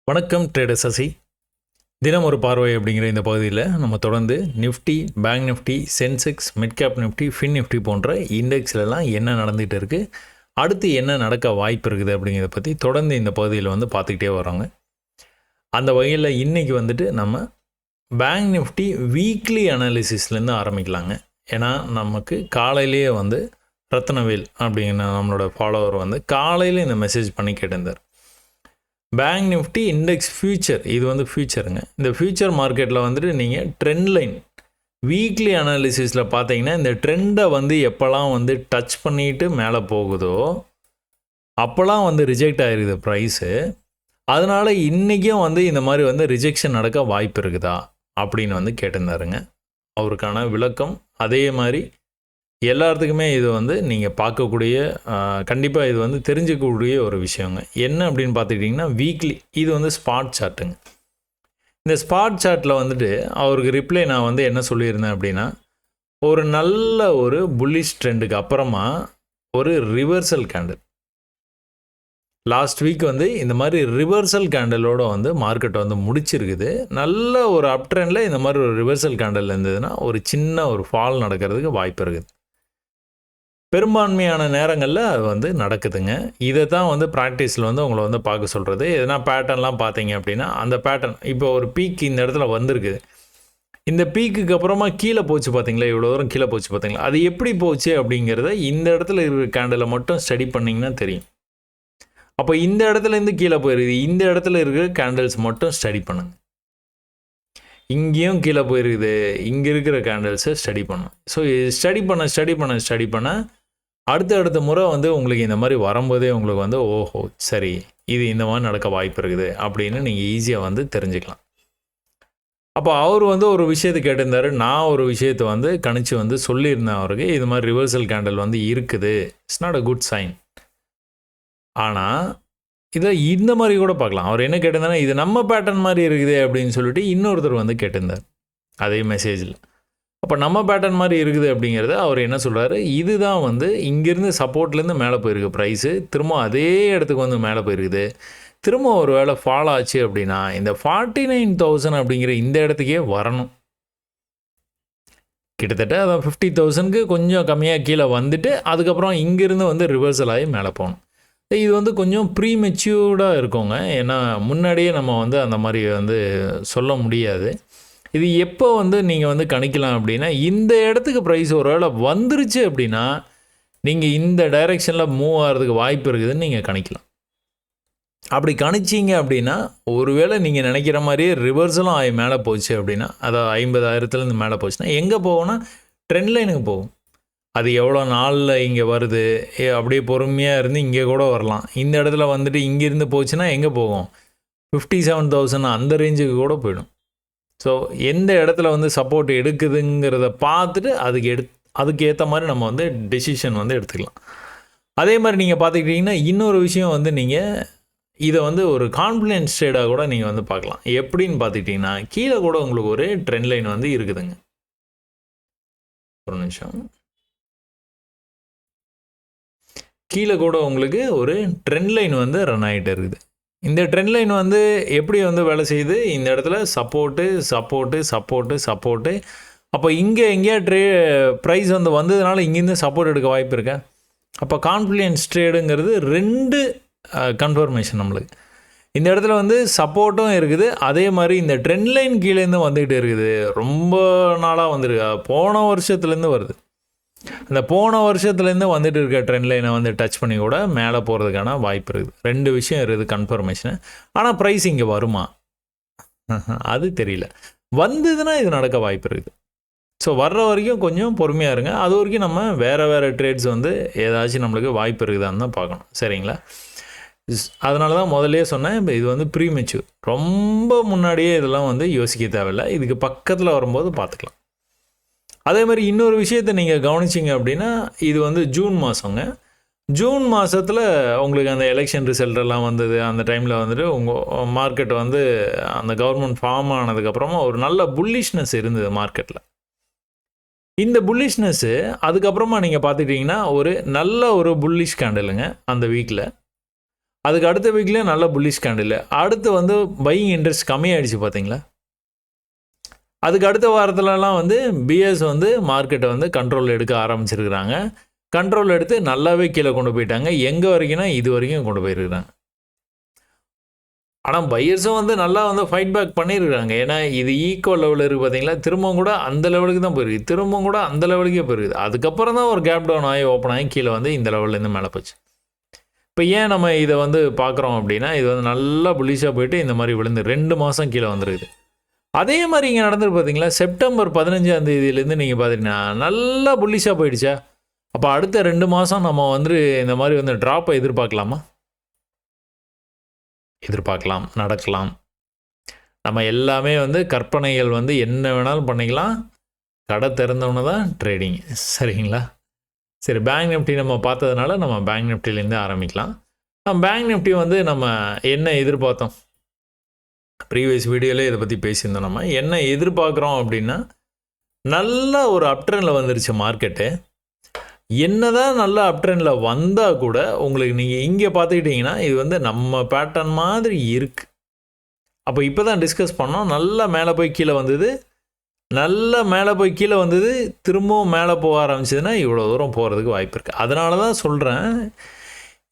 வணக்கம் ட்ரேடர் சசி. தினம் ஒரு பார்வை அப்படிங்கிற இந்த பகுதியில் நம்ம தொடர்ந்து Nifty, bank Nifty, Sensex, mid cap Nifty, fin Nifty போன்ற இண்டெக்ஸ்லலாம் என்ன நடந்துகிட்டு இருக்குது, அடுத்து என்ன நடக்க வாய்ப்பு இருக்குது அப்படிங்கிறத பற்றி தொடர்ந்து இந்த பகுதியில் வந்து பார்த்துக்கிட்டே வரோங்க. அந்த வகையில் இன்றைக்கி வந்துட்டு நம்ம பேங்க் நிஃப்டி வீக்லி அனாலிசிஸ்லேருந்து ஆரம்பிக்கலாங்க. ஏன்னா நமக்கு காலையிலேயே வந்து ரத்னவேல் அப்படிங்கிற நம்மளோட ஃபாலோவர் வந்து காலையில் இந்த மெசேஜ் பண்ணி கேட்டிருந்தார். பேங்க் நிஃப்டி இண்டெக்ஸ் ஃபியூச்சர், இது வந்து ஃபியூச்சருங்க. இந்த ஃபியூச்சர் மார்க்கெட்டில் வந்துட்டு நீங்கள் ட்ரெண்ட் லைன் வீக்லி அனாலிசிஸில் பார்த்தீங்கன்னா இந்த ட்ரெண்டை வந்து எப்போல்லாம் வந்து டச் பண்ணிட்டு மேலே போகுதோ அப்போல்லாம் வந்து ரிஜெக்ட் ஆகிருக்குது ப்ரைஸு. அதனால் இன்றைக்கும் வந்து இந்த மாதிரி வந்து ரிஜெக்ஷன் நடக்க வாய்ப்பு இருக்குதா அப்படின்னு வந்து கேட்டிருந்தாருங்க. அவருக்கான விளக்கம் அதே மாதிரி எல்லாத்துக்குமே இது வந்து நீங்கள் பார்க்கக்கூடிய கண்டிப்பாக இது வந்து தெரிஞ்சுக்கக்கூடிய ஒரு விஷயங்க. என்ன அப்படின்னு பார்த்துக்கிட்டிங்கன்னா வீக்லி இது வந்து ஸ்பாட் சார்ட்டுங்க. இந்த ஸ்பாட் சார்ட்டில் வந்துட்டு அவருக்கு ரிப்ளை நான் வந்து என்ன சொல்லியிருந்தேன் அப்படின்னா, ஒரு நல்ல ஒரு புல்லிஷ் ட்ரெண்டுக்கு அப்புறமா ஒரு ரிவர்சல் கேண்டில் லாஸ்ட் வீக் வந்து இந்த மாதிரி ரிவர்சல் கேண்டலோட வந்து மார்க்கெட் வந்து முடிச்சிருக்குது. நல்ல ஒரு அப் ட்ரெண்டில் இந்த மாதிரி ஒரு ரிவர்சல் கேண்டில் இருந்ததுன்னா ஒரு சின்ன ஒரு ஃபால் நடக்கிறதுக்கு வாய்ப்பு இருக்குது. பெரும்பான்மையான நேரங்களில் அது வந்து நடக்குதுங்க. இதை தான் வந்து ப்ராக்டிஸில் வந்து உங்களை வந்து பார்க்க சொல்கிறது. எதனா பேட்டர்ன்லாம் பார்த்தீங்க அப்படின்னா அந்த பேட்டர்ன் இப்போ ஒரு பீக் இந்த இடத்துல வந்திருக்குது. இந்த பீக்குக்கு அப்புறமா கீழே போச்சு பார்த்தீங்களா, இவ்வளோ தூரம் கீழே போச்சு பார்த்தீங்களா, அது எப்படி போச்சு அப்படிங்கிறத இந்த இடத்துல இருக்கிற கேண்டிலை மட்டும் ஸ்டடி பண்ணிங்கன்னா தெரியும். அப்போ இந்த இடத்துலேருந்து கீழே போயிருக்குது, இந்த இடத்துல இருக்கிற கேண்டில்ஸ் மட்டும் ஸ்டடி பண்ணுங்கள். இங்கேயும் கீழே போயிருக்குது, இங்கே இருக்கிற கேண்டில்ஸை ஸ்டடி பண்ணணும். ஸோ ஸ்டடி பண்ண அடுத்த முறை வந்து உங்களுக்கு இந்த மாதிரி வரும்போதே உங்களுக்கு வந்து ஓஹோ சரி இது இந்த மாதிரி நடக்க வாய்ப்பு இருக்குது அப்படின்னு நீங்கள் ஈஸியாக வந்து தெரிஞ்சுக்கலாம். அப்போ அவர் வந்து ஒரு விஷயத்தை கேட்டிருந்தார். நான் ஒரு விஷயத்தை வந்து கணிச்சு வந்து சொல்லியிருந்தேன் அவருக்கு, இது மாதிரி ரிவர்சல் கேண்டில் வந்து இருக்குது, it's not a good sign. ஆனால் இதை இந்த மாதிரி கூட பார்க்கலாம். அவர் என்ன கேட்டிருந்தாருன்னா, இது நம்ம பேட்டர்ன் மாதிரி இருக்குது அப்படின்னு சொல்லிட்டு இன்னொருத்தர் வந்து கேட்டிருந்தார் அதே மெசேஜில். அப்போ நம்ம பேட்டர்ன் மாதிரி இருக்குது அப்படிங்கிறத அவர் என்ன சொல்கிறாரு, இதுதான் வந்து இங்கேருந்து சப்போர்ட்லேருந்து மேலே போயிருக்கு ப்ரைஸு, திரும்ப அதே இடத்துக்கு வந்து மேலே போயிருக்குது, திரும்ப ஒரு வேளை ஃபால் ஆச்சு அப்படின்னா இந்த 49,000 அப்படிங்கிற இந்த இடத்துக்கே வரணும். கிட்டத்தட்ட அதான் 50,000க்கு கொஞ்சம் கம்மியாக கீழே வந்துட்டு அதுக்கப்புறம் இங்கேருந்து வந்து ரிவர்சல் ஆகி மேலே போகணும். இது வந்து கொஞ்சம் ப்ரீமெச்சூர்டாக இருக்குங்க. ஏன்னா முன்னாடியே நம்ம வந்து அந்த மாதிரி வந்து சொல்ல முடியாது. இது எப்போ வந்து நீங்கள் வந்து கணிக்கலாம் அப்படின்னா, இந்த இடத்துக்கு ப்ரைஸ் ஒரு வேளை வந்துருச்சு அப்படின்னா நீங்கள் இந்த டைரெக்ஷனில் மூவ் ஆகிறதுக்கு வாய்ப்பு இருக்குதுன்னு நீங்கள் கணிக்கலாம். அப்படி கணிச்சிங்க அப்படின்னா ஒருவேளை நீங்கள் நினைக்கிற மாதிரியே ரிவர்சலும் ஆகி மேலே போச்சு அப்படின்னா, அதாவது 50,000லேருந்து மேலே போச்சுன்னா எங்கே போகும்னா ட்ரெண்ட் லைனுக்கு போகும். அது எவ்வளோ நாளில் இங்கே வருது, அப்படியே பொறுமையாக இருந்து இங்கே கூட வரலாம். இந்த இடத்துல வந்துட்டு இங்கேருந்து போச்சுன்னா எங்கே போகும், 57,000 அந்த ரேஞ்சுக்கு கூட போயிடும். ஸோ எந்த இடத்துல வந்து சப்போர்ட் எடுக்குதுங்கிறத பார்த்துட்டு அதுக்கு ஏற்ற மாதிரி நம்ம வந்து டெசிஷன் வந்து எடுத்துக்கலாம். அதே மாதிரி நீங்கள் பார்த்துக்கிட்டிங்கன்னா இன்னொரு விஷயம் வந்து நீங்கள் இதை வந்து ஒரு கான்ஃபிடென்ஸ் ட்ரேடாக கூட நீங்கள் வந்து பார்க்கலாம். எப்படின்னு பார்த்துக்கிட்டிங்கன்னா கீழே கூட உங்களுக்கு ஒரு ட்ரெண்ட் லைன் வந்து இருக்குதுங்க. ஒரு நிமிஷம். கீழே கூட உங்களுக்கு ஒரு ட்ரெண்ட் லைன் வந்து ரன் ஆகிட்டு இருக்குது. இந்த ட்ரெண்ட் லைன் வந்து எப்படி வந்து வேலை செய்யுது, இந்த இடத்துல சப்போர்ட்டு. அப்போ இங்கே எங்கேயா ப்ரைஸ் வந்து வந்ததுனால இங்கேருந்து சப்போர்ட் எடுக்க வாய்ப்பு இருக்கா? அப்போ கான்ஃபிடென்ஸ் ட்ரேடுங்கிறது 2 கன்ஃபர்மேஷன் நம்மளுக்கு. இந்த இடத்துல வந்து சப்போர்ட்டும் இருக்குது, அதே மாதிரி இந்த ட்ரெண்ட் லைன் கீழேருந்து வந்துகிட்டு இருக்குது. ரொம்ப நாளாக வந்துருக்கு, போன வருஷத்துலேருந்து வருது. அந்த போன வருஷத்துலேருந்து வந்துட்டு இருக்க ட்ரெண்ட் லைனை வந்து டச் பண்ணி கூட மேலே போகிறதுக்கான வாய்ப்பு இருக்குது. 2 விஷயம் இருக்குது கன்ஃபர்மேஷனு. ஆனால் ப்ரைஸ் இங்கே வருமா அது தெரியல. வந்ததுன்னா இது நடக்க வாய்ப்பு இருக்குது. ஸோ வர்ற வரைக்கும் கொஞ்சம் பொறுமையாக இருங்க. அது வரைக்கும் நம்ம வேறு ட்ரேட்ஸ் வந்து ஏதாச்சும் நம்மளுக்கு வாய்ப்பு இருக்குதான்னு தான் பார்க்கணும். சரிங்களா? அதனால தான் முதலே சொன்னேன், இப்போ இது வந்து ப்ரீமெச்சூர், ரொம்ப முன்னாடியே இதெல்லாம் வந்து யோசிக்க தேவையில்லை. இதுக்கு பக்கத்தில் வரும்போது பார்த்துக்கலாம். அதே மாதிரி இன்னொரு விஷயத்தை நீங்கள் கவனிச்சிங்க அப்படின்னா, இது வந்து ஜூன் மாதங்க. ஜூன் மாதத்தில் உங்களுக்கு அந்த எலெக்ஷன் ரிசல்ட் எல்லாம் வந்தது. அந்த டைமில் வந்துட்டு உங்கள் மார்க்கெட் வந்து அந்த கவர்மெண்ட் ஃபார்ம் ஆனதுக்கப்புறமா ஒரு நல்ல புல்லிஷ்னஸ் இருந்தது மார்க்கெட்டில். இந்த புல்லிஷ்னஸ்ஸு அதுக்கப்புறமா நீங்கள் பார்த்துட்டிங்கன்னா ஒரு நல்ல ஒரு புல்லிஷ் கேண்டலுங்க அந்த வீக்கில். அதுக்கு அடுத்த வீக்லேயே நல்ல புல்லிஷ் கேண்டில். அடுத்து வந்து பையிங் இன்ட்ரெஸ்ட் கம்மியாயிடுச்சு பார்த்தீங்களா? அதுக்கு அடுத்த வாரத்துலலாம் வந்து பிஎஸ் வந்து மார்க்கெட்டை வந்து கண்ட்ரோல் எடுக்க ஆரம்பிச்சிருக்கிறாங்க. கண்ட்ரோல் எடுத்து நல்லாவே கீழே கொண்டு போயிட்டாங்க. எங்கே வரைக்கும்னா இது வரைக்கும் கொண்டு போயிருக்கிறாங்க. ஆனால் பையர்ஸும் வந்து நல்லா வந்து ஃபைட் பேக் பண்ணியிருக்காங்க. ஏன்னா இது ஈக்குவல் லெவலில் இருக்குது பார்த்தீங்களா, திரும்பவும் கூட அந்த லெவலுக்கு தான் போயிருக்கு, திரும்பவும் கூட அந்த லெவலுக்கே போயிருக்குது. அதுக்கப்புறம் தான் ஒரு கேப் டவுன் ஆகி ஓப்பன் ஆகி கீழே வந்து இந்த லெவல்லேருந்து மேலே போச்சு. இப்போ ஏன் நம்ம இதை வந்து பார்க்குறோம் அப்படின்னா, இது வந்து நல்லா புல்லிஷாக போயிட்டு இந்த மாதிரி விழுந்து 2 மாதம் கீழே வந்துருக்குது. அதே மாதிரி இங்கே நடந்துருக்கு பார்த்தீங்களா, செப்டம்பர் 15ஆம் தேதியிலேருந்து நீங்கள் பார்த்தீங்கன்னா நல்லா புல்லிஷாக போயிடுச்சா. அப்போ அடுத்த 2 மாதம் நம்ம வந்து இந்த மாதிரி வந்து ட்ராப்பை எதிர்பார்க்கலாமா? எதிர்பார்க்கலாம், நடக்கலாம். நம்ம எல்லாமே வந்து கற்பனைகள் வந்து என்ன வேணாலும் பண்ணிக்கலாம். கடை திறந்தவொன்னே தான் ட்ரேடிங். சரிங்களா? சரி, பேங்க் நிஃப்டி நம்ம பார்த்ததுனால நம்ம பேங்க் நிஃப்டிலேருந்து ஆரம்பிக்கலாம். பேங்க் நிஃப்டி வந்து நம்ம என்ன எதிர்பார்த்தோம்? ப்ரீவியஸ் வீடியோவில் இதை பற்றி பேசியிருந்தோம். நம்ம என்ன எதிர்பார்க்குறோம் அப்படின்னா, நல்ல ஒரு அப்ட்ரெண்டில் வந்துருச்சு மார்க்கெட்டு. என்னதான் நல்ல அப்ட்ரெண்டில் வந்தால் கூட உங்களுக்கு நீங்கள் இங்கே பார்த்துக்கிட்டிங்கன்னா இது வந்து நம்ம பேட்டர்ன் மாதிரி இருக்குது. அப்போ இப்போ தான் டிஸ்கஸ் பண்ணோம். நல்லா மேலே போய் கீழே வந்தது, நல்லா மேலே போய் கீழே வந்தது, திரும்பவும் மேலே போக ஆரம்பிச்சதுன்னா இவ்வளோ தூரம் போகிறதுக்கு வாய்ப்பு இருக்குது. அதனால தான் சொல்கிறேன்,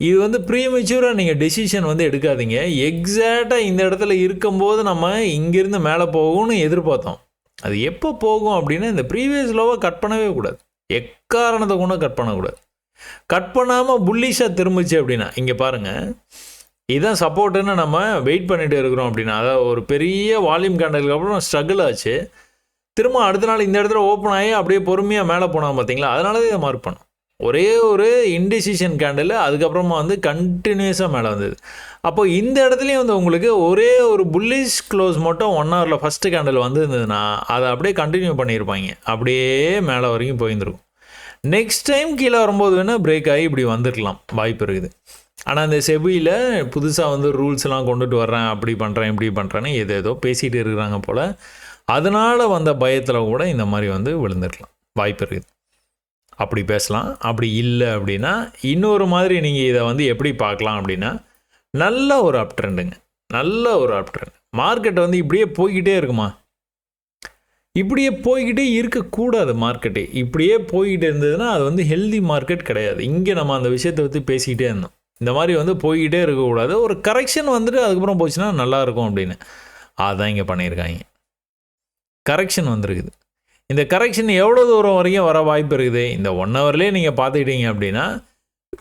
இது வந்து ப்ரீமெச்சூராக நீங்கள் டெசிஷன் வந்து எடுக்காதீங்க. எக்ஸாக்டாக இந்த இடத்துல இருக்கும்போது நம்ம இங்கேருந்து மேலே போகும்னு எதிர்பார்த்தோம். அது எப்போ போகும் அப்படின்னா, இந்த ப்ரீவியஸ் லோவை கட் பண்ணவே கூடாது. எக்காரணத்தை கொண்டு கட் பண்ணக்கூடாது. கட் பண்ணாமல் புல்லிஷாக திரும்பிச்சு அப்படின்னா, இங்கே பாருங்கள், இதுதான் சப்போர்ட்டுன்னு நம்ம வெயிட் பண்ணிட்டு இருக்கிறோம் அப்படின்னா, அதாவது ஒரு பெரிய வால்யூம் கேண்டலுக்கு அப்புறம் ஸ்ட்ரகிள் ஆச்சு, திரும்ப அடுத்த நாள் இந்த இடத்துல ஓப்பன் ஆகி அப்படியே பொறுமையாக மேலே போனால் பார்த்தீங்களா, அதனால தான் இதை மார்க் பண்ணோம். ஒரே ஒரு இன்டிசிஷன் கேண்டில், அதுக்கப்புறமா வந்து கண்டினியூஸாக மேலே வந்தது. அப்போ இந்த இடத்துலையும் வந்து உங்களுக்கு ஒரே ஒரு புல்லிஷ் க்ளோஸ் மட்டும் 1 ஹவரில் ஃபஸ்ட்டு கேண்டில் வந்துருந்ததுன்னா அதை அப்படியே கண்டினியூ பண்ணியிருப்பாங்க, அப்படியே மேலே வரைக்கும் போயிருந்துருக்கும். நெக்ஸ்ட் டைம் கீழே வரும்போது வேணால் பிரேக் ஆகி இப்படி வந்துருக்கலாம், வாய்ப்பு இருக்குது. ஆனால் இந்த செபியில் புதுசாக வந்து ரூல்ஸ்லாம் கொண்டுட்டு வர்றேன், அப்படி பண்ணுறேன் இப்படி பண்ணுறேன்னு ஏதோ பேசிகிட்டு இருக்கிறாங்க போல். அதனால் வந்த பயத்தில் கூட இந்த மாதிரி வந்து விழுந்துருக்கலாம், வாய்ப்பு இருக்குது. அப்படி பேசலாம். அப்படி இல்லை அப்படின்னா இன்னொரு மாதிரி நீங்கள் இதை வந்து எப்படி பார்க்கலாம் அப்படின்னா, நல்ல ஒரு அப் ட்ரெண்டுங்க, நல்ல ஒரு அப் ட்ரெண்ட். மார்க்கெட் வந்து இப்படியே போய்கிட்டே இருக்குமா? இப்படியே போய்கிட்டே இருக்கக்கூடாது. மார்க்கெட்டே இப்படியே போய்கிட்டே இருந்ததுன்னா அது வந்து ஹெல்தி மார்க்கெட் கிடையாது. இங்கே நம்ம அந்த விஷயத்தை பற்றி பேசிக்கிட்டே இருந்தோம். இந்த மாதிரி வந்து போய்கிட்டே இருக்கக்கூடாது. ஒரு கரெக்ஷன் வந்துட்டு அதுக்கப்புறம் போச்சுன்னா நல்லாயிருக்கும் அப்படின்னு. அதான் இங்கே பண்ணியிருக்காங்க. கரெக்ஷன் வந்துருக்குது. இந்த கரெக்ஷன் எவ்வளோ தூரம் வரைக்கும் வர வாய்ப்பு இருக்குது? இந்த 1 ஹவர்லேயே நீங்கள் பார்த்துக்கிட்டீங்க அப்படின்னா,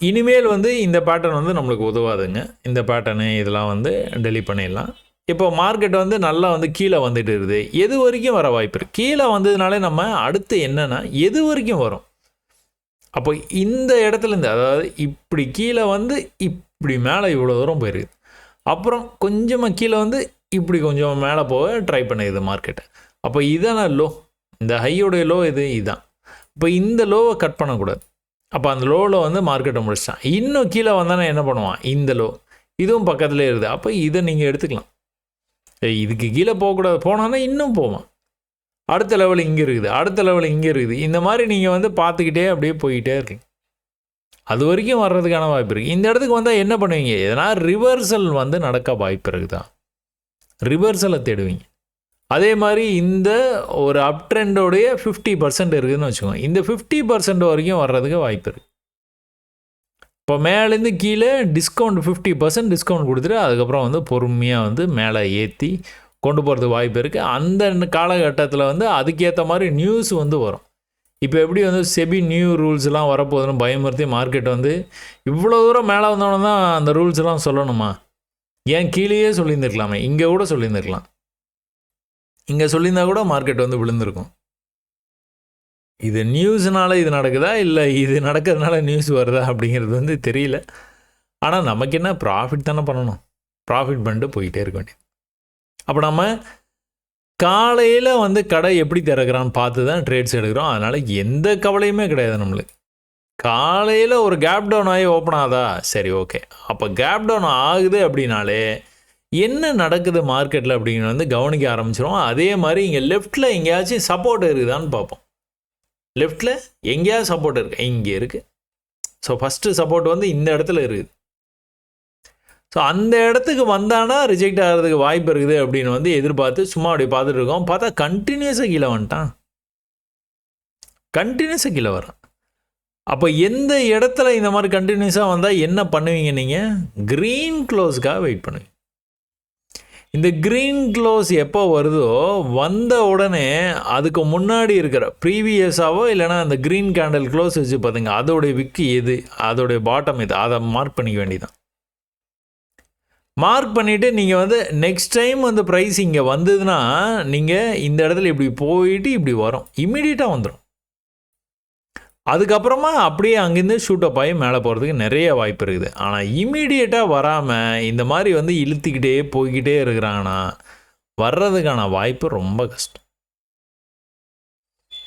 இனிமேல் வந்து இந்த பேட்டர்ன் வந்து நம்மளுக்கு உதவாதுங்க. இந்த பேட்டர்னு இதெல்லாம் வந்து டெலீட் பண்ணிடலாம். இப்போ மார்க்கெட் வந்து நல்லா வந்து கீழே வந்துட்டு இருக்குது. எது வரைக்கும் வர வாய்ப்பு இருக்குது? கீழே வந்ததுனாலே நம்ம அடுத்து என்னென்னா எது வரைக்கும் வரும்? அப்போ இந்த இடத்துலேருந்து, அதாவது இப்படி கீழே வந்து இப்படி மேலே இவ்வளோ தூரம் போயிருக்குது, அப்புறம் கொஞ்சமாக கீழே வந்து இப்படி கொஞ்சம் மேலே போக ட்ரை பண்ணுது மார்க்கெட்டு. அப்போ இதான லோ, இந்த ஹையோடைய லோ இதுதான். இப்போ இந்த லோவை கட் பண்ணக்கூடாது. அப்போ அந்த லோவில் வந்து மார்க்கெட்டை முடிச்சிட்டான். இன்னும் கீழே வந்தானே என்ன பண்ணுவான்? இந்த லோ இதுவும் பக்கத்துலேயே இருக்குது. அப்போ இதை நீங்கள் எடுத்துக்கலாம். இதுக்கு கீழே போகக்கூடாது, போனான்னா இன்னும் போவான். அடுத்த லெவல் இங்கே இருக்குது, அடுத்த லெவல் இங்கே இருக்குது. இந்த மாதிரி நீங்கள் வந்து பார்த்துக்கிட்டே அப்படியே போய்கிட்டே இருக்கீங்க. அது வரைக்கும் வர்றதுக்கான வாய்ப்பு இருக்குது. இந்த இடத்துக்கு வந்தால் என்ன பண்ணுவீங்க? எதனா ரிவர்சல் வந்து நடக்க வாய்ப்பு இருக்குதா? ரிவர்சலை தேடுவீங்க. அதே மாதிரி இந்த ஒரு அப் ட்ரெண்டோடைய 50% இருக்குதுன்னு வச்சுக்கோங்க. இந்த 50% வரைக்கும் வர்றதுக்கு வாய்ப்பு இருக்குது. இப்போ மேலேருந்து கீழே டிஸ்கவுண்ட் 50% டிஸ்கவுண்ட் கொடுத்துட்டு அதுக்கப்புறம் வந்து பொறுமையாக வந்து மேலே ஏற்றி கொண்டு போகிறதுக்கு வாய்ப்பு இருக்குது. அந்த காலகட்டத்தில் வந்து அதுக்கேற்ற மாதிரி நியூஸ் வந்து வரும். இப்போ எப்படி வந்து செபி நியூ ரூல்ஸ்லாம் வரப்போகுதுன்னு பயமுறுத்தி மார்க்கெட் வந்து இவ்வளோ தூரம் மேலே வந்தோன்னு தான் அந்த ரூல்ஸ்லாம் சொல்லணுமா? ஏன் கீழேயே சொல்லியிருந்துருக்கலாமே, இங்கே கூட சொல்லியிருந்துருக்கலாம். இங்கே சொல்லியிருந்தா கூட மார்க்கெட் வந்து விழுந்திருக்கும். இது நியூஸ்னால இது நடக்குதா, இல்லை இது நடக்கிறதுனால நியூஸ் வருதா அப்படிங்கிறது வந்து தெரியல. ஆனால் நமக்கு என்ன, ப்ராஃபிட் தானே பண்ணணும். ப்ராஃபிட் பண்ணிட்டு போய்கிட்டே இருக்க வேண்டியது. அப்போ நம்ம காலையில் வந்து கடை எப்படி திறக்கிறான்னு பார்த்து தான் ட்ரேட்ஸ் எடுக்கிறோம். அதனால் எந்த கவலையுமே கிடையாது நம்மளுக்கு. காலையில் ஒரு கேப் டவுன் ஆகி ஓப்பன் ஆகுதா, சரி ஓகே. அப்போ கேப் டவுன் ஆகுது அப்படின்னாலே என்ன நடக்குது மார்க்கெட்டில் அப்படிங்கிறது வந்து கவனிக்க ஆரம்பிச்சிடும். அதே மாதிரி இங்கே லெஃப்ட்டில் எங்கேயாச்சும் சப்போர்ட் இருக்குதான்னு பார்ப்போம். லெஃப்ட்டில் எங்கேயாவது சப்போர்ட் இருக்குது, இங்கே இருக்குது. ஸோ ஃபஸ்ட்டு சப்போர்ட் வந்து இந்த இடத்துல இருக்குது. ஸோ அந்த இடத்துக்கு வந்தானா ரிஜெக்ட் ஆகிறதுக்கு வாய்ப்பு இருக்குது அப்படின்னு வந்து எதிர்பார்த்து சும்மா அப்படி பார்த்துட்டு இருக்கோம். பார்த்தா கண்டினியூஸாக கீழே வந்துட்டான், கண்டினியூஸாக கீழே வரான். அப்போ எந்த இடத்துல இந்த மாதிரி கண்டினியூஸாக வந்தால் என்ன பண்ணுவீங்க நீங்கள்? க்ரீன் க்ளோஸ்க்காக வெயிட் பண்ணுவீங்க. இந்த க்ரீன் க்ளோஸ் எப்போ வருதோ வந்த உடனே அதுக்கு முன்னாடி இருக்கிற ப்ரீவியஸாவோ இல்லைனா அந்த க்ரீன் கேண்டில் க்ளோஸ் வச்சு பார்த்துங்க, அதோடைய விக்கு எது, அதோடைய பாட்டம் எது, அதை மார்க் பண்ணிக்க வேண்டியதான். மார்க் பண்ணிவிட்டு நீங்கள் வந்து நெக்ஸ்ட் டைம் வந்து ப்ரைஸ் இங்கே வந்ததுன்னா நீங்கள் இந்த இடத்துல இப்படி போயிட்டு இப்படி வரும், இம்மிடியட்டாக வந்துடும். அதுக்கப்புறமா அப்படியே அங்கேருந்து ஷூட் அப் ஆகி மேலே போகிறதுக்கு நிறைய வாய்ப்பு இருக்குது. ஆனால் இம்மீடியட்டாக வராமல் இந்த மாதிரி வந்து இழுத்துக்கிட்டே போய்கிட்டே இருக்கிறாங்கன்னா வர்றதுக்கான வாய்ப்பு ரொம்ப கஷ்டம்.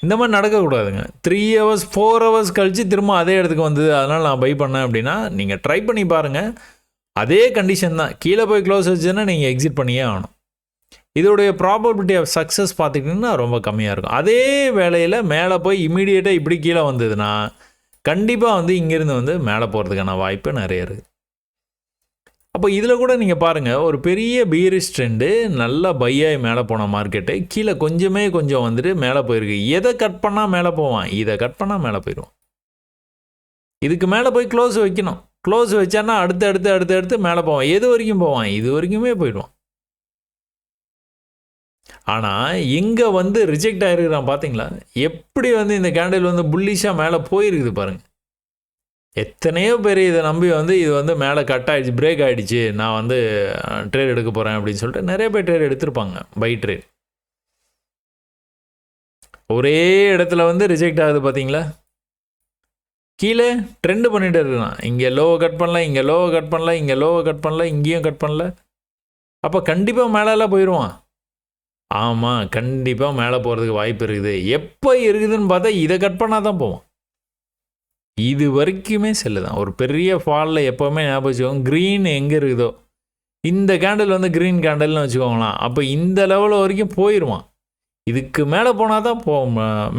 இந்த மாதிரி நடக்கக்கூடாதுங்க. 3 hours 4 hours கழித்து திரும்ப அதே இடத்துக்கு வந்தது, அதனால் நான் பை பண்ணேன் அப்படின்னா நீங்கள் ட்ரை பண்ணி பாருங்கள். அதே கண்டிஷன் தான், கீழே போய் க்ளோஸ் வச்சுன்னா நீங்கள் எக்ஸிட் பண்ணியே ஆகணும். இதோடைய ப்ராபபிலிட்டி ஆஃப் சக்ஸஸ் பார்த்துக்கிட்டிங்கன்னா ரொம்ப கம்மியாக இருக்கும். அதே வேளையில் மேலே போய் இமீடியட்டாக இப்படி கீழே வந்ததுன்னா கண்டிப்பாக வந்து இங்கேருந்து வந்து மேலே போகிறதுக்கான வாய்ப்பு நிறைய இருக்குது. அப்போ இதில் கூட நீங்கள் பாருங்கள், ஒரு பெரிய பீரிஷ் ட்ரெண்டு நல்லா பையாகி மேலே போன மார்க்கெட்டு கீழே கொஞ்சம் வந்துட்டு மேலே போயிருக்கு. எதை கட் பண்ணால் மேலே போவான், இதை கட் பண்ணால் மேலே போயிடுவான். இதுக்கு மேலே போய் க்ளோஸ் வைக்கணும். க்ளோஸ் வச்சான்னா அடுத்து மேலே போவான். எது வரைக்கும் போவான், இது வரைக்குமே போயிடுவான். ஆனால் இங்கே வந்து ரிஜெக்ட் ஆகிருக்கிறான் பார்த்தீங்களா, எப்படி வந்து இந்த கேண்டில் வந்து புல்லிஷாக மேலே போயிருக்குது பாருங்கள். எத்தனையோ பேர் இதை நம்பி வந்து இது வந்து மேலே கட் ஆகிடுச்சு, பிரேக் ஆகிடுச்சு, நான் வந்து ட்ரேட் எடுக்க போகிறேன் அப்படின்னு சொல்லிட்டு நிறைய பேர் ட்ரேட் எடுத்திருப்பாங்க, பை ட்ரேட். ஒரே இடத்துல வந்து ரிஜெக்ட் ஆகுது பார்த்தீங்களா. கீழே ட்ரெண்டு பண்ணிகிட்டு இருக்கான், இங்கே லோவை கட் பண்ணல, இங்கே லோவை கட் பண்ணல, இங்கே லோவை கட் பண்ணல, இங்கேயும் கட் பண்ணல. அப்போ கண்டிப்பாக மேலெல்லாம் போயிடுவான். ஆமாம், கண்டிப்பாக மேலே போகிறதுக்கு வாய்ப்பு இருக்குது. எப்போ இருக்குதுன்னு பார்த்தா இதை கட் பண்ணால் தான் போவோம். இது வரைக்குமே செல்லு தான். ஒரு பெரிய ஃபாலில் எப்போவுமே ஞாபகம் வச்சுக்கோங்க, க்ரீன் எங்கே இருக்குதோ, இந்த கேண்டில் வந்து க்ரீன் கேண்டில்னு வச்சுக்கோங்களாம், அப்போ இந்த லெவலில் வரைக்கும் போயிடுவான். இதுக்கு மேலே போனால் தான்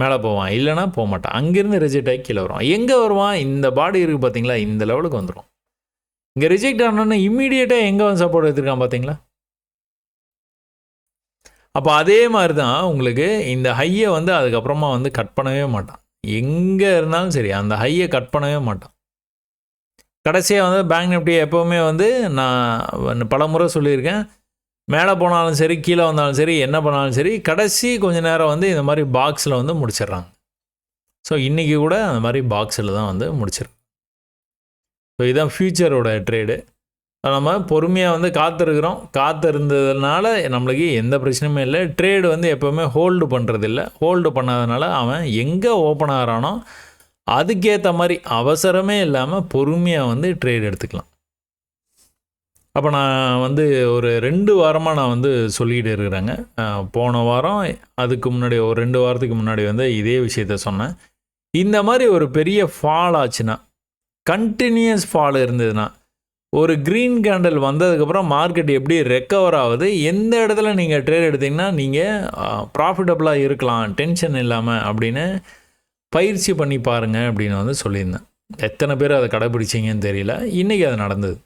மேலே போவான், இல்லைனா போக மாட்டான். அங்கேருந்து ரிஜெக்ட் ஆகி கீழே வருவான். எங்கே வருவான், இந்த பாடி இருக்குது பார்த்தீங்களா, இந்த லெவலுக்கு வந்துடும். இங்கே ரிஜெக்ட் ஆனோன்னா இம்மீடியட்டாக எங்கே வந்து சப்போர்ட் எடுத்துருக்கான் பார்த்தீங்களா. அப்போ அதே மாதிரி தான் உங்களுக்கு இந்த ஹையை வந்து அதுக்கப்புறமா வந்து கட் பண்ணவே மாட்டான். எங்கே இருந்தாலும் சரி அந்த ஹையை கட் பண்ணவே மாட்டான். கடைசியாக வந்து பேங்க் நிஃப்டி எப்போவுமே வந்து நான் பல முறை சொல்லியிருக்கேன், மேலே போனாலும் சரி கீழே வந்தாலும் சரி என்ன பண்ணாலும் சரி கடைசி கொஞ்சம் நேரம் வந்து இந்த மாதிரி பாக்ஸில் வந்து முடிச்சிடுறாங்க. ஸோ இன்றைக்கி கூட அந்த மாதிரி பாக்ஸில் தான் வந்து முடிச்சிடுறோம். ஸோ இதுதான் ஃப்யூச்சரோட ட்ரேடு. நம்ம பொறுமையாக வந்து காத்திருந்ததுனால நம்மளுக்கு எந்த பிரச்சனையுமே இல்லை. ட்ரேடு வந்து எப்போவுமே ஹோல்டு பண்ணுறதில்ல. ஹோல்டு பண்ணாதனால அவன் எங்கே ஓப்பன் ஆகிறானோ அதுக்கேற்ற மாதிரி அவசரமே இல்லாமல் பொறுமையாக வந்து ட்ரேட் எடுத்துக்கலாம். அப்போ நான் வந்து ஒரு 2 வாரமாக நான் வந்து சொல்லிக்கிட்டு இருக்கிறேங்க. போன வாரம் அதுக்கு முன்னாடி ஒரு 2 வாரத்துக்கு முன்னாடி வந்து இதே விஷயத்த சொன்னேன். இந்த மாதிரி ஒரு பெரிய ஃபால் ஆச்சுன்னா, கண்டினியூஸ் ஃபால் இருந்ததுன்னா, ஒரு க்ரீன் கேண்டில் வந்ததுக்கப்புறம் மார்க்கெட் எப்படி ரெக்கவர் ஆகுது, எந்த இடத்துல நீங்கள் ட்ரேட் எடுத்திங்கன்னா நீங்கள் ப்ராஃபிட்டபுளாக இருக்கலாம் டென்ஷன் இல்லாமல் அப்படின்னு பயிற்சி பண்ணி பாருங்கள் அப்படின்னு வந்து சொல்லியிருந்தேன். எத்தனை பேர் அதை கடைப்பிடிச்சிங்கன்னு தெரியல. இன்றைக்கி அது நடந்தது.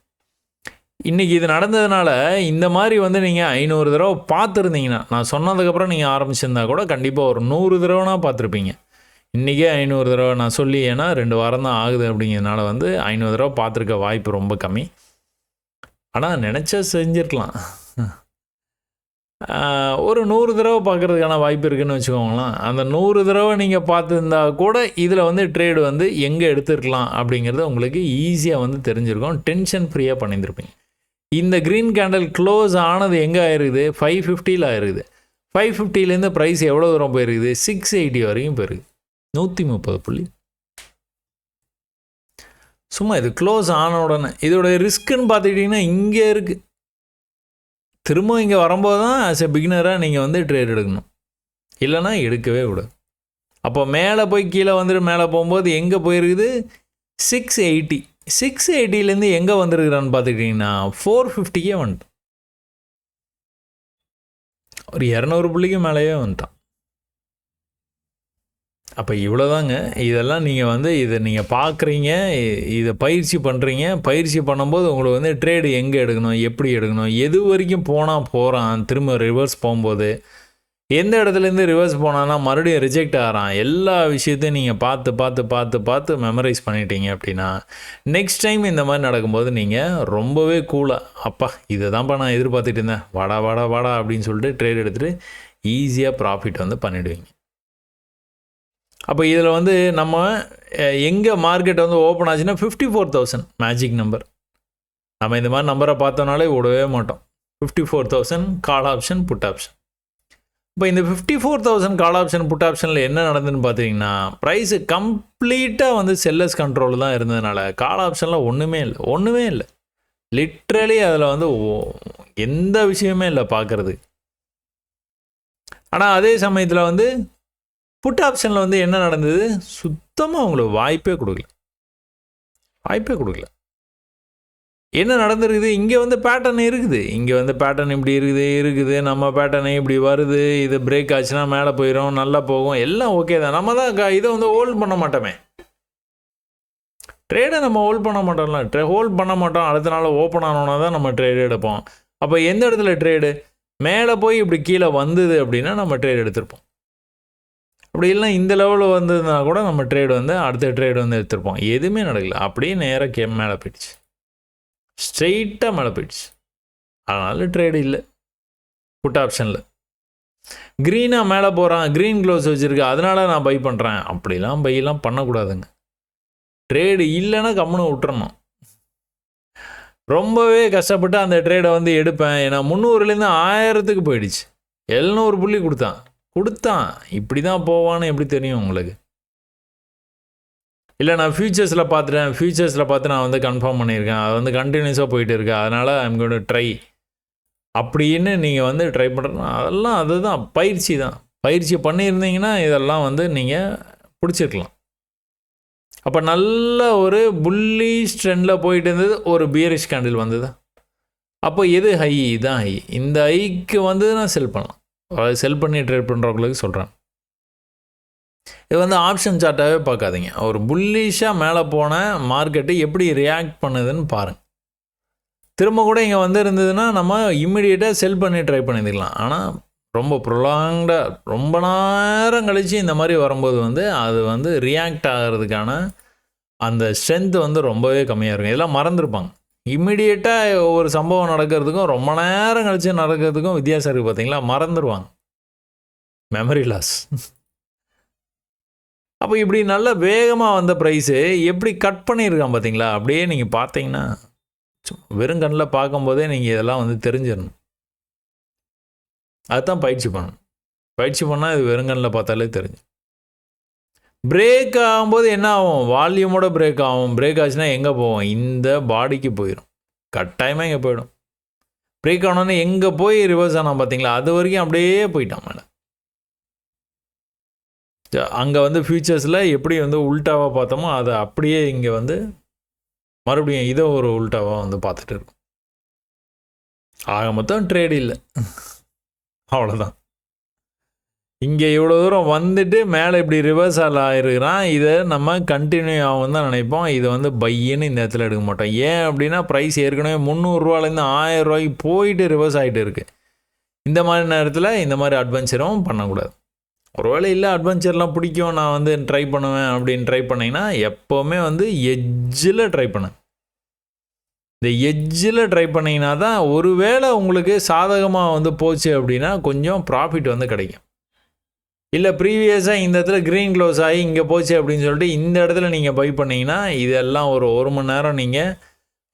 இன்றைக்கி இது நடந்ததுனால இந்த மாதிரி வந்து நீங்கள் 500 தடவை பார்த்துருந்தீங்கன்னா, நான் சொன்னதுக்கப்புறம் நீங்கள் ஆரம்பிச்சிருந்தா கூட கண்டிப்பாக ஒரு 100 தடவைனா பார்த்துருப்பீங்க. இன்றைக்கே 500 தடவை நான் சொல்லி, ஏன்னா 2 வாரம் தான் ஆகுது அப்படிங்கிறதுனால வந்து 500 தடவை பார்த்துருக்க வாய்ப்பு ரொம்ப கம்மி. ஆனால் நினச்சா செஞ்சுருக்கலாம். ஒரு 100 தடவை பார்க்குறதுக்கான வாய்ப்பு இருக்குதுன்னு வச்சுக்கோங்களேன். அந்த 100 தடவை நீங்கள் பார்த்துருந்தா கூட இதில் வந்து ட்ரேடு வந்து எங்கே எடுத்துருக்கலாம் அப்படிங்கிறது உங்களுக்கு ஈஸியாக வந்து தெரிஞ்சிருக்கும். டென்ஷன் ஃப்ரீயாக பண்ணியிருந்துருப்பீங்க. இந்த க்ரீன் கேண்டில் க்ளோஸ் ஆனது எங்கே ஆயிருக்குது, 550 ஆயிருக்குது. 550லேருந்து ப்ரைஸ் எவ்வளோ தூரம் போயிருக்குது, 680 வரைக்கும் போயிருக்குது. 130 புள்ளி. சும்மா இது க்ளோஸ் ஆன உடனே இதோடைய ரிஸ்க்குன்னு பார்த்துக்கிட்டிங்கன்னா இங்கே இருக்குது. திரும்ப இங்கே வரும்போது தான் ஆஸ் எ பிகினராக நீங்கள் வந்து ட்ரேட் எடுக்கணும், இல்லைனா எடுக்கவே கூடாது. அப்போ மேலே போய் கீழே வந்துட்டு மேலே போகும்போது எங்கே போயிருக்குது, 680. 680லேருந்து எங்கே வந்துருக்குறான்னு பார்த்துக்கிட்டிங்கன்னா 450 வந்துட்டான். ஒரு 200 புள்ளிக்கு மேலேயே வந்துட்டான். அப்போ இவ்வளோதாங்க. இதெல்லாம் நீங்கள் வந்து இதை நீங்கள் பார்க்குறீங்க, இதை பயிற்சி பண்ணுறீங்க. பயிற்சி பண்ணும்போது உங்களுக்கு வந்து ட்ரேடு எங்கே எடுக்கணும், எப்படி எடுக்கணும், எது வரைக்கும் போனால் போகிறான், திரும்ப ரிவர்ஸ் போகும்போது எந்த இடத்துலேருந்து ரிவர்ஸ் போனான்னா மறுபடியும் ரிஜெக்ட் ஆகிறான், எல்லா விஷயத்தையும் நீங்கள் பார்த்து பார்த்து பார்த்து பார்த்து மெமரைஸ் பண்ணிட்டீங்க அப்படின்னா நெக்ஸ்ட் டைம் இந்த மாதிரி நடக்கும்போது நீங்கள் ரொம்பவே கூலாக, அப்பா இதை தான்ப்பா நான் எதிர்பார்த்துட்டு இருந்தேன், வாடா வாடா வாடா அப்படின்னு சொல்லிட்டு ட்ரேட் எடுத்துகிட்டு ஈஸியாக ப்ராஃபிட் வந்து பண்ணிவிடுவீங்க. அப்போ இதில் வந்து நம்ம எங்கே மார்க்கெட் வந்து ஓப்பன் ஆச்சுன்னா 54,000 மேஜிக் நம்பர். நம்ம இந்த மாதிரி நம்பரை பார்த்தோன்னாலே விடவே மாட்டோம். 54,000 கால் ஆப்ஷன் புட் ஆப்ஷன். இப்போ இந்த 54,000 கால் ஆப்ஷன் புட் ஆப்ஷனில் என்ன நடந்ததுன்னு பார்த்தீங்கன்னா ப்ரைஸு கம்ப்ளீட்டாக வந்து செல்லர்ஸ் கண்ட்ரோல் தான் இருந்ததுனால கால் ஆப்ஷனில் ஒன்றுமே இல்லை. லிட்ரலி அதில் வந்து எந்த விஷயமே இல்லை பார்க்குறது. ஆனால் அதே சமயத்தில் வந்து புட் ஆப்ஷனில் வந்து என்ன நடந்தது, சுத்தமாக அவங்களுக்கு வாய்ப்பே கொடுக்கல. என்ன நடந்துருக்குது, இங்கே வந்து பேட்டர்ன் இருக்குது, இங்கே வந்து பேட்டர்ன் இப்படி இருக்குது, நம்ம பேட்டர்னே இப்படி வருது, இது பிரேக் ஆச்சுன்னா மேலே போயிடும், நல்லா போகும், எல்லாம் ஓகே தான். நம்ம தான் இதை வந்து ஹோல்ட் பண்ண மாட்டோமே, ட்ரேடை நம்ம ஹோல்ட் பண்ண மாட்டோம்ல, ஹோல்ட் பண்ண மாட்டோம். அடுத்த நாள் ஓப்பன் ஆனோன்னா தான் நம்ம ட்ரேடு எடுப்போம். அப்போ எந்த இடத்துல ட்ரேடு மேலே போய் இப்படி கீழே வந்தது அப்படின்னா நம்ம ட்ரேட் எடுத்திருப்போம். அப்படி இல்லைனா இந்த லெவலில் வந்ததுன்னா கூட நம்ம ட்ரேடு வந்து அடுத்த ட்ரேடு வந்து எடுத்திருப்போம். எதுவுமே நடக்கல, அப்படியே நேராக மேலே போயிடுச்சு, ஸ்ட்ரெயிட்டாக மேலே போயிடுச்சு. அதனால ட்ரேடு இல்லை. புட் ஆப்ஷனில் க்ரீனாக மேலே போகிறான், க்ரீன் க்ளோஸ் வச்சுருக்கு, அதனால நான் பை பண்ணுறேன், அப்படிலாம் பையெல்லாம் பண்ணக்கூடாதுங்க. ட்ரேடு இல்லைன்னா கம்முன்னு விட்டுறணும். ரொம்பவே கஷ்டப்பட்டு அந்த ட்ரேடை வந்து எடுப்பேன். ஏன்னா 300லேருந்து 1000க்கு போயிடுச்சு. 700 புள்ளி கொடுத்தான். இப்படி தான் போவான்னு எப்படி தெரியும் உங்களுக்கு? இல்லை நான் ஃபியூச்சர்ஸில் பார்த்து நான் வந்து கன்ஃபார்ம் பண்ணியிருக்கேன், அது வந்து கண்டினியூஸாக போயிட்டு இருக்கு, அதனால் ஐம் கோயிங் டு ட்ரை அப்படின்னு நீங்கள் வந்து ட்ரை பண்ணுறேன்னா அதெல்லாம் அதுதான் பயிற்சி பண்ணியிருந்தீங்கன்னா இதெல்லாம் வந்து நீங்கள் பிடிச்சிருக்கலாம். அப்போ நல்ல ஒரு புல்லிஷ் ட்ரெண்டில் போயிட்டு இருந்தது, ஒரு பியரிஷ் கேண்டில் வந்தது. அப்போ எது ஹை? இதுதான் ஹை. இந்த ஹைக்கு வந்து நான் செல் பண்ணலாம். செல் பண்ணி ட்ரேட் பண்ணுறவங்களுக்கு சொல்கிறேன். இது வந்து ஆப்ஷன் சார்ட்டாகவே பார்க்காதீங்க. ஒரு புல்லிஷாக மேலே போன மார்க்கெட்டு எப்படி ரியாக்ட் பண்ணுதுன்னு பாருங்கள். திரும்ப கூட இங்கே வந்து இருந்ததுன்னா நம்ம இம்மிடியேட்டாக செல் பண்ணி ட்ரை பண்ணிக்கலாம். ஆனால் ரொம்ப ப்ரொலாங்டாக ரொம்ப நேரம் கழித்து இந்த மாதிரி வரும்போது வந்து அது வந்து ரியாக்ட் ஆகிறதுக்கான அந்த ஸ்ட்ரென்த் வந்து ரொம்பவே கம்மியாக இருக்கும். இதெல்லாம் மறந்துருப்பாங்க. இம்மிடியேட்டாக ஒரு சம்பவம் நடக்கிறதுக்கும் ரொம்ப நேரம் கழித்து நடக்கிறதுக்கும் வித்தியாசம் இருக்குது பார்த்தீங்களா, மறந்துடுவாங்க. Memory loss. அப்போ இப்படி நல்ல வேகமாக வந்த ப்ரைஸு எப்படி கட் பண்ணியிருக்கான் பார்த்தீங்களா, அப்படியே நீங்கள் பார்த்தீங்கன்னா வெறும் கண்ணில் பார்க்கும்போதே நீங்கள் இதெல்லாம் வந்து தெரிஞ்சிடணும். அதுதான் பயிற்சி பண்ணால் இது வெறுங்கண்ணில் பார்த்தாலே தெரிஞ்சு. பிரேக் ஆகும்போது என்ன ஆகும், வால்யூமோட பிரேக் ஆகும். பிரேக் ஆச்சுன்னா எங்கே போவோம், இந்த பாடிக்கு போயிடும், கட்டாயமாக இங்கே போயிடும். பிரேக் ஆனோடனே எங்கே போய் ரிவர்ஸ் ஆனால் பார்த்தீங்களா, அது வரைக்கும் அப்படியே போயிட்டான் மேலே. அங்கே வந்து ஃபியூச்சர்ஸில் எப்படி வந்து உல்ட்டாவாக பார்த்தோமோ அதை அப்படியே இங்கே வந்து மறுபடியும் இதை ஒரு உல்ட்டாவாக வந்து பார்த்துட்டு இருக்கும். ஆக மொத்தம் ட்ரேட் இல்லை, அவ்வளோதான். இங்கே இவ்வளோ தூரம் வந்துட்டு மேலே இப்படி ரிவர்சல் ஆகிருக்கிறான், இதை நம்ம கண்டினியூ ஆகும் தான் நினைப்போம். இதை வந்து பையன்னு இந்த இடத்துல எடுக்க மாட்டோம். ஏன் அப்படின்னா ப்ரைஸ் ஏற்கனவே 300 1000 போயிட்டு ரிவர்ஸ் ஆகிட்டு இருக்குது. இந்த மாதிரி நேரத்தில் இந்த மாதிரி அட்வென்ச்சரும் பண்ணக்கூடாது. ஒருவேளை இல்லை அட்வென்ச்சர்லாம் பிடிக்கும், நான் வந்து ட்ரை பண்ணுவேன் அப்படின்னு ட்ரை பண்ணிங்கன்னா எப்போவுமே வந்து எட்ஜில் ட்ரை பண்ணேன். இந்த எட்ஜில் ட்ரை பண்ணிங்கன்னா தான் ஒருவேளை உங்களுக்கு சாதகமாக வந்து போச்சு அப்படின்னா கொஞ்சம் ப்ராஃபிட் வந்து கிடைக்கும். இல்லை ப்ரீவியஸாக இந்த இடத்துல க்ரீன் க்ளோஸ் ஆகி இங்கே போச்சு அப்படின்னு சொல்லிட்டு இந்த இடத்துல நீங்கள் பை பண்ணிங்கன்னா இதெல்லாம் ஒரு மணி நேரம் நீங்கள்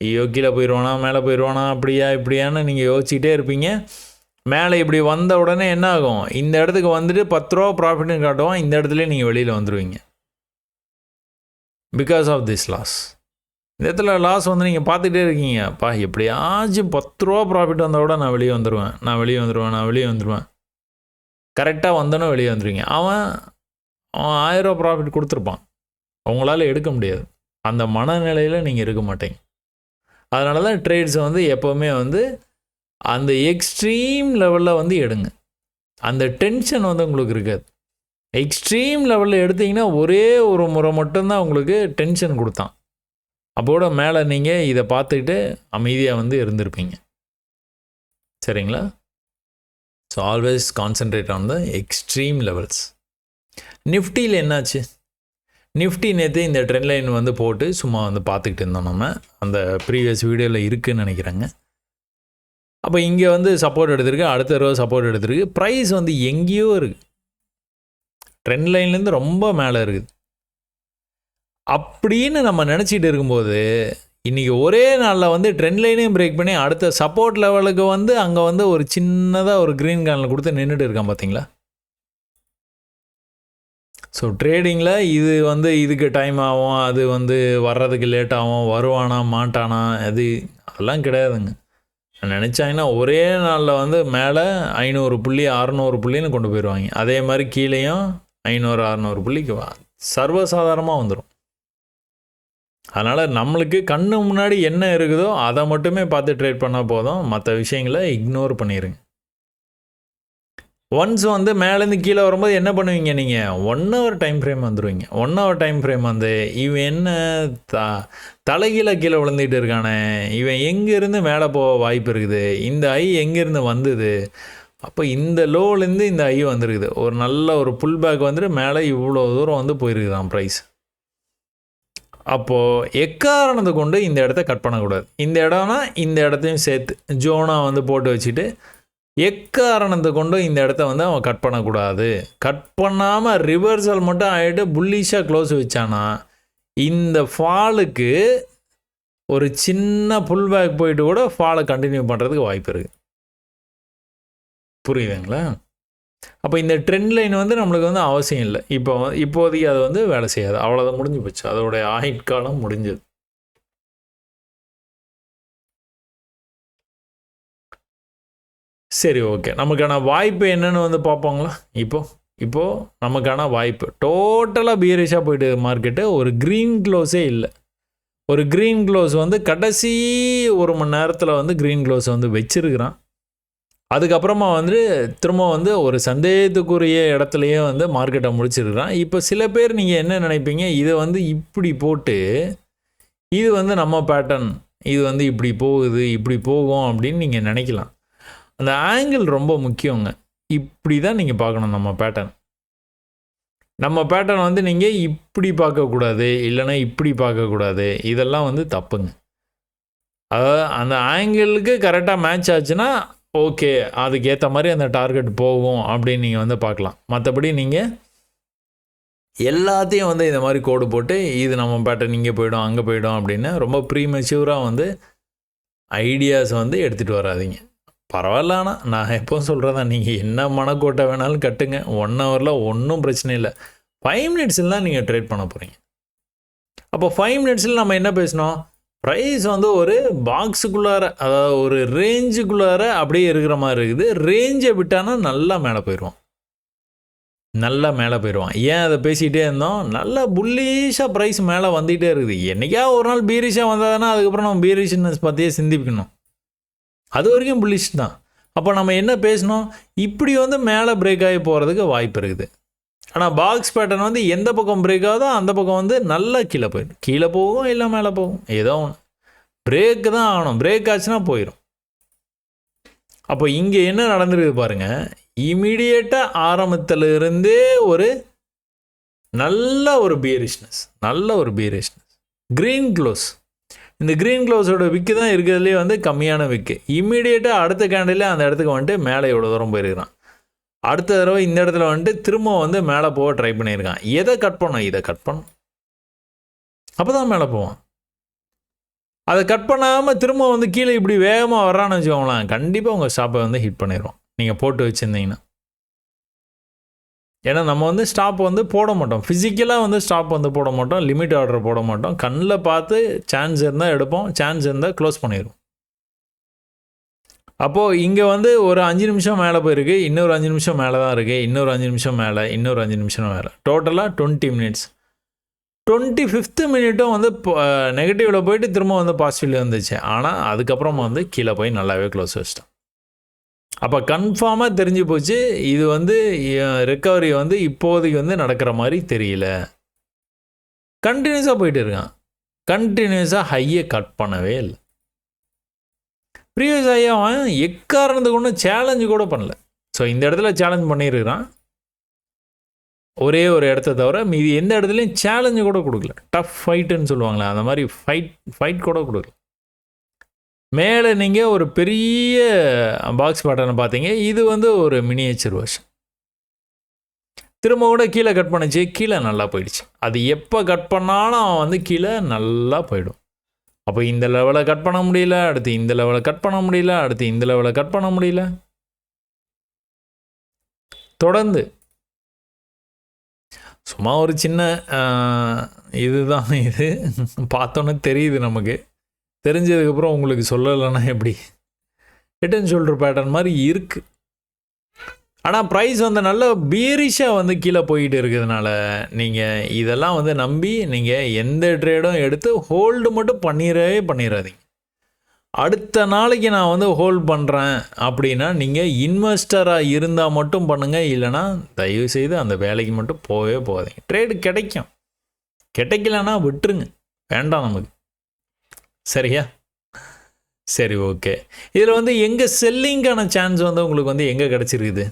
ஐயோ கீழே போயிடுவானா மேலே போயிடுவானா அப்படியா இப்படியான்னு நீங்கள் யோசிச்சுட்டே இருப்பீங்க. மேலே இப்படி வந்த உடனே என்ன ஆகும், இந்த இடத்துக்கு வந்துட்டு 10 ரூபா ப்ராஃபிட்னு காட்டுவோம், இந்த இடத்துல நீங்கள் வெளியில் வந்துடுவீங்க. Because of this loss. இந்த இடத்துல லாஸ் வந்து நீங்கள் பார்த்துட்டே இருக்கீங்க, அப்பா எப்படியாச்சும் 10 ரூபா ப்ராஃபிட் வந்தால் கூட நான் வெளியே வந்துடுவேன். கரெக்டாக வந்தோன்னே வெளியே வந்துடுவீங்க. அவன் 1000 ரூபா ப்ராஃபிட் கொடுத்துருப்பான், அவங்களால எடுக்க முடியாது. அந்த மனநிலையில் நீங்கள் இருக்க மாட்டீங்க. அதனால தான் ட்ரேட்ஸை வந்து எப்போவுமே வந்து அந்த எக்ஸ்ட்ரீம் லெவலில் வந்து எடுங்க. அந்த டென்ஷன் வந்து உங்களுக்கு இருக்காது. எக்ஸ்ட்ரீம் லெவலில் எடுத்திங்கன்னா ஒரே ஒரு முறை மட்டும்தான் உங்களுக்கு டென்ஷன் கொடுத்தான். அப்போட மேலே நீங்கள் இதை பார்த்துக்கிட்டு அமைதியாக வந்து இருந்திருப்பீங்க. சரிங்களா? So always concentrate on the extreme levels. நிஃப்டியில் என்னாச்சு? நிஃப்டி நேற்று இந்த ட்ரெண்ட் லைன் வந்து போட்டு சும்மா வந்து பார்த்துக்கிட்டு இருந்தோம். நம்ம அந்த ப்ரீவியஸ் வீடியோவில் இருக்குதுன்னு நினைக்கிறேங்க. அப்போ இங்கே வந்து சப்போர்ட் எடுத்திருக்கு, அடுத்த தடவை சப்போர்ட் எடுத்திருக்கு. ப்ரைஸ் வந்து எங்கேயோ இருக்குது, ட்ரெண்ட் லைன்லேருந்து ரொம்ப மேலே இருக்குது அப்படின்னு நம்ம நினச்சிட்டு இருக்கும்போது, இன்றைக்கி ஒரே நாளில் வந்து ட்ரெண்ட் லைனையும் பிரேக் பண்ணி அடுத்த சப்போர்ட் லெவலுக்கு வந்து அங்கே வந்து ஒரு சின்னதாக ஒரு க்ரீன் கார்னில் கொடுத்து நின்றுட்டு இருக்கான் பார்த்தீங்களா? ஸோ ட்ரேடிங்கில் இது வந்து இதுக்கு டைம் ஆகும், அது வந்து வர்றதுக்கு லேட் ஆகும், வருவானா மாட்டானா, அதெல்லாம் கிடையாதுங்க. நினச்சாங்கன்னா ஒரே நாளில் வந்து மேலே 500 புள்ளி 600 புள்ளின்னு கொண்டு போயிடுவாங்க. அதே மாதிரி கீழேயும் 500 600 புள்ளிக்கு சர்வசாதாரணமாக வந்துடும். அதனால் நம்மளுக்கு கண்ணு முன்னாடி என்ன இருக்குதோ அதை மட்டுமே பார்த்து ட்ரேட் பண்ணால் போதும், மற்ற விஷயங்களை இக்னோர் பண்ணிடுங்க. ஒன்ஸ் வந்து மேலேருந்து கீழே வரும்போது என்ன பண்ணுவீங்க? நீங்கள் 1 hour டைம் ஃப்ரேம் வந்துடுவீங்க. 1 hour டைம் ஃப்ரேம் வந்து இவன் என்ன தலைகீழ கீழே விழுந்துட்டு இருக்கானே, இவன் எங்கேருந்து மேலே போக வாய்ப்பு இருக்குது, இந்த ஐ எங்கேருந்து வந்தது, அப்போ இந்த லோலேருந்து இந்த ஐ வந்துருக்குது, ஒரு நல்ல ஒரு புல் பேக் வந்துட்டு மேலே இவ்வளோ தூரம் வந்து போயிருக்குதான் ப்ரைஸ். அப்போது எக்காரணத்தை கொண்டு இந்த இடத்த கட் பண்ணக்கூடாது. இந்த இடம்னா இந்த இடத்தையும் சேர்த்து ஜோனாக வந்து போட்டு வச்சுட்டு எக்காரணத்தை கொண்டு இந்த இடத்த வந்து அவன் கட் பண்ணக்கூடாது. கட் பண்ணாமல் ரிவர்சல் மட்டும் ஆகிட்டு புல்லிஷாக க்ளோஸ் வச்சானா இந்த ஃபாலுக்கு ஒரு சின்ன புல் பேக் போயிட்டு கூட ஃபாலை கண்டினியூ பண்ணுறதுக்கு வாய்ப்பு இருக்குது. புரியுதுங்களா? அப்போ இந்த ட்ரெண்ட் லைன் வந்து நம்மளுக்கு வந்து அவசியம் இல்லை. இப்போதைக்கு அது வந்து வேலை செய்யாது. அவ்வளோதான், முடிஞ்சு போச்சு. அதோடைய ஆயுட்காலம் முடிஞ்சது. சரி, ஓகே. நமக்கான வாய்ப்பு என்னென்னு வந்து பார்ப்போங்களா? இப்போது நமக்கான வாய்ப்பு டோட்டலாக பீரிஷாக போயிட்டு மார்க்கெட்டு. ஒரு க்ரீன் க்ளோஸே இல்லை. ஒரு க்ரீன் க்ளோஸ் வந்து கடைசி 1 மணி நேரத்தில் வந்து க்ரீன் க்ளோஸ் வந்து வச்சிருக்கிறான். அதுக்கப்புறமா வந்து திரும்ப வந்து ஒரு சந்தேகத்துக்குரிய இடத்துலையே வந்து மார்க்கெட்டை முடிச்சிருக்கிறான். இப்போ சில பேர் நீங்கள் என்ன நினைப்பீங்க, இதை வந்து இப்படி போட்டு இது வந்து நம்ம பேட்டர்ன், இது வந்து இப்படி போகுது, இப்படி போகும் அப்படின்னு நீங்கள் நினைக்கலாம். அந்த ஆங்கிள் ரொம்ப முக்கியங்க. இப்படி தான் நீங்கள் பார்க்கணும் நம்ம பேட்டர்ன். நம்ம பேட்டர்ன் வந்து நீங்கள் இப்படி பார்க்கக்கூடாது, இல்லைனா இப்படி பார்க்கக்கூடாது. இதெல்லாம் வந்து தப்புங்க. அதாவது அந்த ஆங்கிளுக்கு கரெக்டாக மேட்ச் ஆச்சுன்னா ஓகே, அதுக்கேற்ற மாதிரி அந்த டார்கெட் போகும் அப்படின்னு நீங்கள் வந்து பார்க்கலாம். மற்றபடி நீங்கள் எல்லாத்தையும் வந்து இந்த மாதிரி கோடு போட்டு இது நம்ம பேட்டர்ன் இங்கே போயிடும் அங்கே போயிடும் அப்படின்னு ரொம்ப ப்ரீமெச்சூராக வந்து ஐடியாஸ் வந்து எடுத்துகிட்டு வராதிங்க. பரவாயில்ல, ஆனால் நான் எப்போவும் சொல்கிறதான், நீங்கள் என்ன மனக்கோட்டை வேணாலும் கட்டுங்க. 1 hourல ஒன்றும் பிரச்சனை இல்லை. 5 minutesல தான் நீங்கள் ட்ரேட் பண்ண போகிறீங்க. அப்போ 5 minutesல நம்ம என்ன பேசினோம்? ப்ரைஸ் வந்து ஒரு பாக்ஸுக்குள்ளார, அதாவது ஒரு ரேஞ்சுக்குள்ளார அப்படியே இருக்கிற மாதிரி இருக்குது. ரேஞ்சை விட்டானா நல்லா மேலே போயிடுவான். ஏன் அதை பேசிகிட்டே இருந்தோம்? நல்லா புல்லிஷாக ப்ரைஸ் மேலே வந்துகிட்டே இருக்குது. என்றைக்கா ஒரு நாள் பீரிஷாக வந்ததுன்னா அதுக்கப்புறம் நம்ம பீரிஷ்னஸ் பற்றியே சிந்திக்கணும். அது வரைக்கும் புல்லிஷ் தான். அப்போ நம்ம என்ன பேசணும்? இப்படி வந்து மேலே பிரேக் ஆகி போகிறதுக்கு வாய்ப்பு இருக்குது. ஆனால் பாக்ஸ் பேட்டர்ன் வந்து எந்த பக்கம் பிரேக் ஆகுதோ அந்த பக்கம் வந்து நல்லா கீழே போயிடும். கீழே போகும் இல்லை மேலே போகும், ஏதோ ஒன்று. பிரேக்கு தான் ஆகணும். பிரேக் ஆச்சுன்னா போயிடும். அப்போ இங்கே என்ன நடந்துருக்குது பாருங்கள். இமீடியட்டாக ஆரம்பத்திலிருந்தே ஒரு நல்ல ஒரு பீரிஷ்னஸ், க்ரீன் க்ளோஸ். இந்த க்ரீன் க்ளோஸோட விக்கு தான் இருக்கிறதுலே வந்து கம்மியான விக்கு. இம்மீடியட்டாக அடுத்த கேண்டில் அந்த இடத்துக்கு வந்துட்டு மேலே எவ்வளோ தூரம் போயிருக்கிறான். அடுத்த தடவை இந்த இடத்துல வந்துட்டு திரும்ப வந்து மேலே போக ட்ரை பண்ணியிருக்கான். எதை கட் பண்ணோம்? இதை கட் பண்ணோம். அப்போ தான் மேலே போவான். அதை கட் பண்ணாமல் திரும்ப வந்து கீழே இப்படி வேகமாக வர்றான்னு வச்சுக்கோங்களேன், கண்டிப்பாக உங்கள் ஸ்டாப்பை வந்து ஹிட் பண்ணிடுவோம் நீங்கள் போட்டு வச்சுருந்தீங்கன்னா. ஏன்னா நம்ம வந்து ஸ்டாப் வந்து போட மாட்டோம், ஃபிசிக்கலாக வந்து ஸ்டாப் வந்து போட மாட்டோம், லிமிட் ஆர்டர் போட மாட்டோம். கண்ணில் பார்த்து சான்ஸ் இருந்தால் எடுப்போம், சான்ஸ் இருந்தால் க்ளோஸ் பண்ணிடுவோம். அப்போது இங்கே வந்து ஒரு 5 நிமிஷம் மேலே போயிருக்கு, இன்னொரு 5 நிமிஷம் மேலே தான் இருக்குது, இன்னொரு 5 நிமிஷம் மேலே, இன்னொரு 5 நிமிஷம் மேலே, டோட்டலாக 20 minutes. 25th மினிட்டும் வந்து நெகட்டிவில் போயிட்டு திரும்ப வந்து பாசிட்டிவ்ல வந்துச்சு. ஆனால் அதுக்கப்புறமா வந்து கீழே போய் நல்லாவே க்ளோஸ் வச்சிட்டோம். அப்போ கன்ஃபார்மாக தெரிஞ்சு போச்சு, இது வந்து ரெக்கவரி வந்து இப்போதைக்கு வந்து நடக்கிற மாதிரி தெரியல. கண்டினியூஸாக போயிட்டு இருக்கான். கண்டினியூஸாக ஹையை கட் பண்ணவே இல்லை. ப்ரீவியஸ் ஹையை அவன் எக்காரணத்துக்கு ஒன்றும் சேலஞ்சு கூட பண்ணல. ஸோ இந்த இடத்துல சேலஞ்ச் பண்ணியிருக்கிறான். ஒரே ஒரு இடத்த தவிர மீதி எந்த இடத்துலையும் சேலஞ்சு கூட கொடுக்கல. டஃப் ஃபைட்டுன்னு சொல்லுவாங்களே, அந்த மாதிரி ஃபைட் கூட கொடுக்கல. மேலே நீங்கள் ஒரு பெரிய பாக்ஸ் பேட்டர்னை பார்த்தீங்க. இது வந்து ஒரு மினியேச்சர் வெர்ஷன். திரும்ப கூட கீழே கட் பண்ணிச்சு, கீழே நல்லா போயிடுச்சு. அது எப்போ கட் பண்ணாலும் அவன் வந்து கீழே நல்லா போயிடும். அப்போ இந்த லெவலில் கட் பண்ண முடியல, அடுத்து இந்த லெவலில் கட் பண்ண முடியல, அடுத்து இந்த லெவலில் கட் பண்ண முடியல. தொடர்ந்து சும்மா ஒரு சின்ன இதுதான் இது. பார்த்தோன்னே தெரியுது நமக்கு. தெரிஞ்சதுக்கப்புறம் உங்களுக்கு சொல்லலைன்னா எப்படி? ஹெட் அண்ட் ஷோல்டர் பேட்டர்ன் மாதிரி இருக்குது. ஆனால் ப்ரைஸ் வந்து நல்ல பீரிஷாக வந்து கீழே போயிட்டு இருக்கிறதுனால நீங்கள் இதெல்லாம் வந்து நம்பி நீங்கள் எந்த ட்ரேடும் எடுத்து ஹோல்டு மட்டும் பண்ணிடாதீங்க. அடுத்த நாளைக்கு நான் வந்து ஹோல்ட் பண்ணுறேன் அப்படின்னா நீங்கள் இன்வெஸ்டராக இருந்தால் மட்டும் பண்ணுங்கள். இல்லைனா தயவுசெய்து அந்த வேலைக்கு மட்டும் போகாதீங்க. ட்ரேடு கிடைக்கலன்னா விட்டுருங்க, வேண்டாம் நமக்கு. சரியா? சரி, ஓகே. இதில் வந்து எங்கே செல்லிங்கான சான்ஸ் வந்து உங்களுக்கு வந்து எங்கே கிடச்சிருக்குது?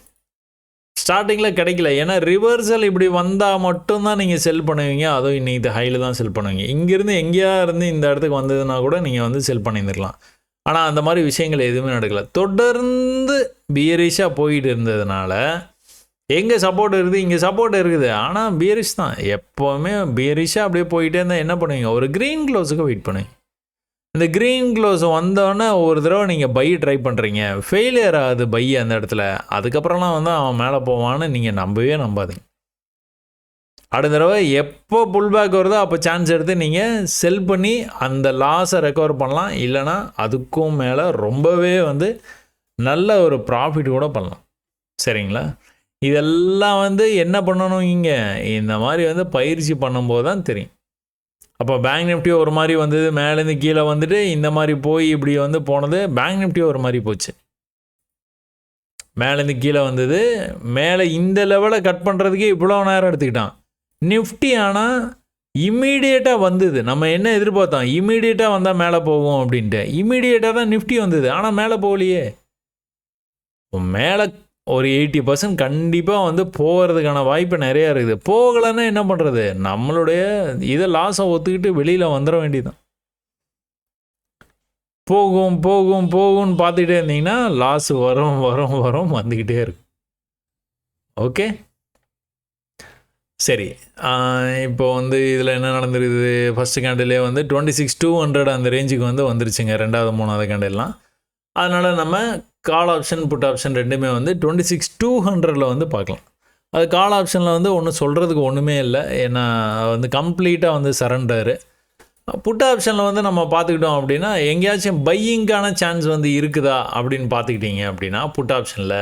ஸ்டார்டிங்கில் கிடைக்கல. ஏன்னா ரிவர்சல் இப்படி வந்தால் மட்டும்தான் நீங்கள் செல் பண்ணுவீங்க. அதுவும் இன்னைக்கு இது ஹையில் தான் செல் பண்ணுவீங்க. இங்கேருந்து எங்கேயா இருந்து இந்த இடத்துக்கு வந்ததுன்னா கூட நீங்கள் வந்து செல் பண்ணியிருந்துடலாம். ஆனால் அந்த மாதிரி விஷயங்கள் எதுவுமே நடக்கலை. தொடர்ந்து பியரிஷாக போயிட்டு இருந்ததுனால எங்கே சப்போர்ட் இருக்குது, இங்கே சப்போர்ட் இருக்குது, ஆனால் பியரிஷ் தான். எப்போவுமே பியரிஷாக அப்படியே போயிட்டே இருந்தால் என்ன பண்ணுவீங்க? ஒரு க்ரீன் க்ளோஸுக்கு வெயிட் பண்ணுவீங்க. இந்த க்ரீன் க்ளோஸ் வந்தோடனே ஒரு தடவை நீங்கள் பை ட்ரை பண்ணுறீங்க, ஃபெயிலியர் ஆகுது பை அந்த இடத்துல. அதுக்கப்புறம்லாம் வந்து அவன் மேலே போவான்னு நீங்கள் நம்பாதீங்க. அடுத்த தடவை எப்போ புல் பேக் வருதோ அப்போ சான்ஸ் எடுத்து நீங்கள் செல் பண்ணி அந்த லாஸை ரெக்கவர் பண்ணலாம். இல்லைனா அதுக்கும் மேலே ரொம்பவே வந்து நல்ல ஒரு ப்ராஃபிட் கூட பண்ணலாம். சரிங்களா? இதெல்லாம் வந்து என்ன பண்ணணும், இங்கே இந்த மாதிரி வந்து பயிற்சி பண்ணும்போது தான் தெரியும். அப்போ பேங்க் நிஃப்டி ஒரு மாதிரி வந்தது, மேலேருந்து கீழே வந்துட்டு இந்த மாதிரி போய் இப்படி வந்து போனது. பேங்க் நிஃப்டி ஒரு மாதிரி போச்சு, மேலேருந்து கீழே வந்தது. மேலே இந்த லெவலை கட் பண்ணுறதுக்கே இவ்வளோ நேரம் எடுத்துக்கிட்டான் நிஃப்டி. ஆனால் இம்மீடியட்டாக வந்தது. நம்ம என்ன எதிர்பார்த்தோம், இம்மீடியட்டாக வந்தால் மேலே போகும் அப்படின்ட்டு. இம்மீடியட்டாக தான் நிஃப்டி வந்தது, ஆனால் மேலே போகலையே. மேலே ஒரு 80% கண்டிப்பாக வந்து போகிறதுக்கான வாய்ப்பு நிறையா இருக்குது. போகலைன்னா என்ன பண்ணுறது? நம்மளுடைய இதை லாஸை ஒத்துக்கிட்டு வெளியில் வந்துட வேண்டியதுதான். போகும்னு பார்த்துக்கிட்டே இருந்தீங்கன்னா லாஸ் வரும் வந்துக்கிட்டே இருக்கும். ஓகே, சரி. இப்போ வந்து இதில் என்ன நடந்துருக்குது? ஃபஸ்ட்டு கேண்டிலே வந்து 26,200 அந்த ரேஞ்சுக்கு வந்து வந்துருச்சுங்க, ரெண்டாவது மூணாவது கேண்டில்லாம். அதனால் நம்ம கால் ஆப்ஷன் புட் ஆப்ஷன் ரெண்டுமே வந்து 26,200 வந்து பார்க்கலாம். அது கால் ஆப்ஷனில் வந்து ஒன்றும் சொல்கிறதுக்கு ஒன்றுமே இல்லை, ஏன்னா வந்து கம்ப்ளீட்டாக வந்து சரண்டரு. புட் ஆப்ஷனில் வந்து நம்ம பார்த்துக்கிட்டோம் அப்படின்னா எங்கேயாச்சும் பையிங்கான சான்ஸ் வந்து இருக்குதா அப்படின்னு பார்த்துக்கிட்டீங்க அப்படின்னா புட் ஆப்ஷனில்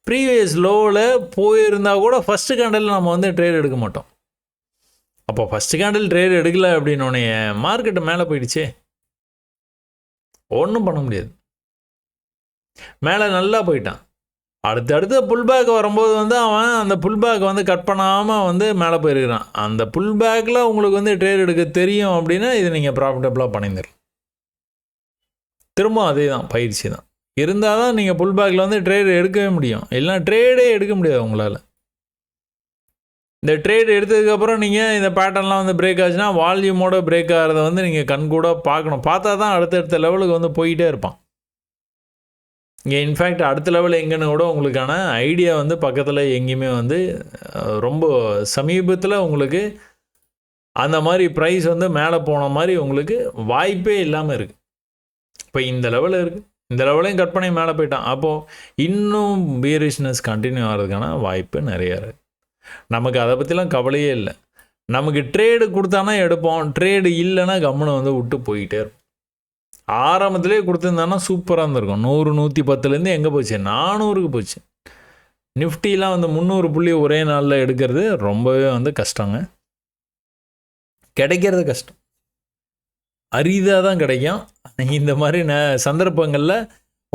ப்ரீவியஸ் லோவில் போயிருந்தால் கூட ஃபஸ்ட்டு கேண்டில் நம்ம வந்து ட்ரேட் எடுக்க மாட்டோம். அப்போ ஃபஸ்ட்டு கேண்டில் ட்ரேட் எடுக்கலை அப்படின்னோடனே மார்க்கெட்டு மேலே போயிடுச்சே, ஒன்றும் பண்ண முடியாது. மேலே நல்லா போயிட்டான். அடுத்தடுத்த புல் பேக் வரும்போது வந்து அவன் அந்த புல் பேக் வந்து கட் பண்ணாமல் வந்து மேலே போயிருக்கிறான். அந்த புல் பேக்கில் உங்களுக்கு வந்து ட்ரேட் எடுக்க தெரியும் அப்படின்னா இது நீங்கள் ப்ராஃபிட்டபுளாக பண்ணியிருந்துடலாம். திரும்ப அதே தான், பயிற்சி தான் இருந்தால் தான் நீங்கள் புல் பேக்கில் வந்து ட்ரேட் எடுக்கவே முடியும். இல்லைனா ட்ரேடே எடுக்க முடியாது உங்களால். இந்த ட்ரேட் எடுத்ததுக்கப்புறம் நீங்கள் இந்த பேட்டர்ன்லாம் வந்து பிரேக் ஆச்சுன்னா வால்யூமோட பிரேக் ஆகிறத வந்து நீங்கள் கண்கூட பார்க்கணும். பார்த்தா தான் அடுத்தடுத்த லெவலுக்கு வந்து போயிட்டே இருப்பான். இங்கே இன்ஃபேக்ட் அடுத்த லெவல் எங்கன்னு கூட உங்களுக்கான ஐடியா வந்து பக்கத்தில் எங்கேயுமே வந்து ரொம்ப சமீபத்தில் உங்களுக்கு அந்த மாதிரி ப்ரைஸ் வந்து மேலே போன மாதிரி உங்களுக்கு வாய்ப்பே இல்லாமல் இருக்குது. இப்போ இந்த லெவலில் இருக்குது, இந்த லெவலையும் கட் பண்ணி மேலே போயிட்டான். அப்போது இன்னும் பியரிஷ்னஸ் கண்டினியூ ஆகிறதுக்கான வாய்ப்பு நிறையா இருக்குது. நமக்கு அதை பற்றிலாம் கவலையே இல்லை. நமக்கு ட்ரேடு கொடுத்தானா எடுப்போம், ட்ரேடு இல்லைன்னா கம்முனை வந்து விட்டு போயிட்டே இருக்கும். ஆரம்பத்திலே கொடுத்துருந்தானா சூப்பராக இருந்திருக்கும். 100 110லேருந்து எங்கே போச்சு, 400க்கு போச்சு. நிஃப்டிலாம் வந்து 300 புள்ளி ஒரே நாளில் எடுக்கிறது ரொம்பவே வந்து கஷ்டங்க, கிடைக்கிறது கஷ்டம், அரிதாக தான் கிடைக்கும். இந்த மாதிரி சந்தர்ப்பங்களில்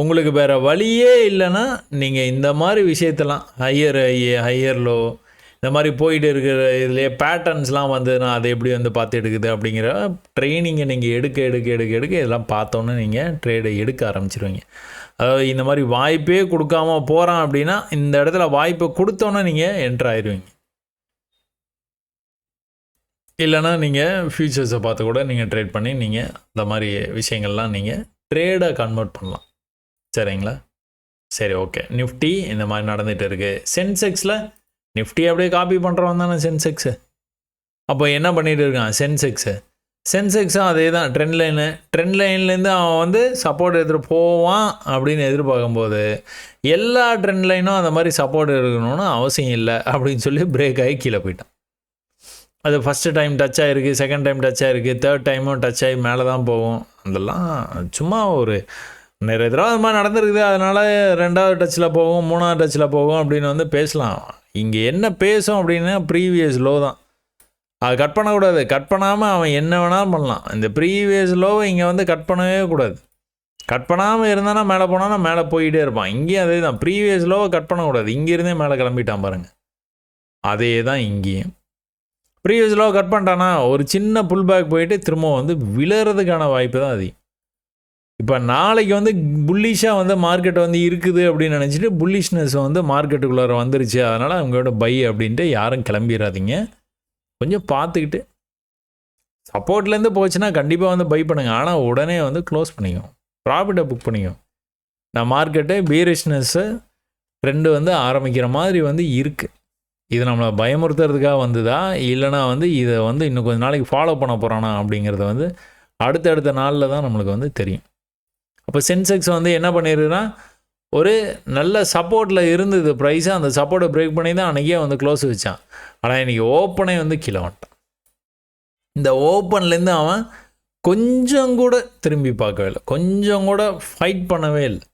உங்களுக்கு வேறு வழியே இல்லைன்னா நீங்கள் இந்த மாதிரி விஷயத்தெல்லாம் ஹையர் லோ இந்த மாதிரி போயிட்டு இருக்கிற இதுலேயே பேட்டர்ன்ஸ்லாம் வந்ததுன்னா அதை எப்படி வந்து பார்த்து எடுக்குது அப்படிங்கிற ட்ரைனிங்கை நீங்கள் எடுக்க இதெல்லாம் பார்த்தோன்னே நீங்கள் ட்ரேடை எடுக்க ஆரம்பிச்சிருவீங்க. அதாவது இந்த மாதிரி வாய்ப்பே கொடுக்காம போகிறான் அப்படின்னா இந்த இடத்துல வாய்ப்பை கொடுத்தோன்னே நீங்கள் என்ட்ரு ஆயிடுவீங்க. இல்லைனா நீங்கள் ஃபியூச்சர்ஸை பார்த்து கூட நீங்கள் ட்ரேட் பண்ணி நீங்கள் இந்த மாதிரி விஷயங்கள்லாம் நீங்கள் ட்ரேடாக கன்வெர்ட் பண்ணலாம். சரிங்களா? சரி, ஓகே. நிஃப்டி இந்த மாதிரி நடந்துகிட்டு இருக்குது. சென்செக்ஸில் நிஃப்டி அப்படியே காப்பி பண்ணுறவன் தானே சென்செக்ஸு. அப்போ என்ன பண்ணிகிட்டு இருக்கான் சென்செக்ஸும் அதே தான். ட்ரெண்ட் லைன்லேருந்து அவன் வந்து சப்போர்ட் எடுத்துகிட்டு போவான் அப்படின்னு எதிர்பார்க்கும்போது எல்லா ட்ரெண்ட் லைனும் அந்த மாதிரி சப்போர்ட் இருக்கணும்னு அவசியம் இல்லை அப்படின்னு சொல்லி பிரேக் ஆகி கீழே போயிட்டான். அது ஃபஸ்ட்டு டைம் டச் ஆகிருக்கு, செகண்ட் டைம் டச் ஆகிருக்கு, தேர்ட் டைமும் டச் ஆகி மேலே தான் போகும். அதெல்லாம் சும்மா ஒரு நிறைய தடவை அது மாதிரி நடந்துருக்குது. அதனால் 2வது டச்சில் போகும், 3வது டச்சில் போகும் அப்படின்னு வந்து பேசலாம். இங்கே என்ன பேசும் அப்படின்னா ப்ரீவியஸ் லோ தான். அது கட் பண்ணக்கூடாது. கட் பண்ணாமல் அவன் என்ன வேணாலும் பண்ணலாம். இந்த ப்ரீவியஸ் லோவை இங்கே வந்து கட் பண்ணவே கூடாது. கட் பண்ணாமல் இருந்தானா மேலே போனானா மேலே போயிட்டே இருப்பான். இங்கேயும் அதே தான். ப்ரீவியஸ் லோவை கட் பண்ணக்கூடாது. இங்கேருந்தே மேலே கிளம்பிட்டான் பாருங்கள். அதே தான் இங்கேயும். ப்ரீவியஸ் லோவை கட் பண்ணிட்டானா ஒரு சின்ன புல் பேக் போயிட்டு திரும்ப வந்து விழுறதுக்கான வாய்ப்பு தான் அதிகம். இப்போ நாளைக்கு வந்து புல்லிஷாக வந்து மார்க்கெட் வந்து இருக்குது அப்படின்னு நினச்சிட்டு புல்லிஷ்னஸ் வந்து மார்க்கெட்டுக்குள்ளார வந்துருச்சு, அதனால் அவங்களோட பை அப்படின்ட்டு யாரும் கிளம்பிடாதீங்க. கொஞ்சம் பார்த்துக்கிட்டு சப்போர்ட்லேருந்து போச்சுன்னா கண்டிப்பாக வந்து பை பண்ணுங்கள். ஆனால் உடனே வந்து க்ளோஸ் பண்ணிக்கும், ப்ராஃபிட்டை புக் பண்ணிக்கும். நான் மார்க்கெட்டு பீரிஷ்னஸ்ஸு ட்ரெண்டு வந்து ஆரம்பிக்கிற மாதிரி வந்து இருக்குது. இது நம்மளை பயமுறுத்துறதுக்காக வந்துதா இல்லைனா வந்து இதை வந்து இன்னும் கொஞ்சம் நாளைக்கு ஃபாலோ பண்ண போகிறானா அப்படிங்கிறத வந்து அடுத்தடுத்த நாளில் தான் நம்மளுக்கு வந்து தெரியும். அப்போ சென்செக்ஸ் வந்து என்ன பண்ணிடுதுன்னா ஒரு நல்ல சப்போர்ட்டில் இருந்தது ப்ரைஸை, அந்த சப்போர்ட்டை பிரேக் பண்ணி தான் அன்றைக்கே வந்து க்ளோஸ் வச்சான். ஆனால் இன்றைக்கி ஓப்பனே வந்து கீழே வந்துட்டான். இந்த ஓப்பன்லேருந்து அவன் கொஞ்சம் கூட திரும்பி பார்க்கவே இல்லை, கொஞ்சம் கூட ஃபைட் பண்ணவே இல்லை.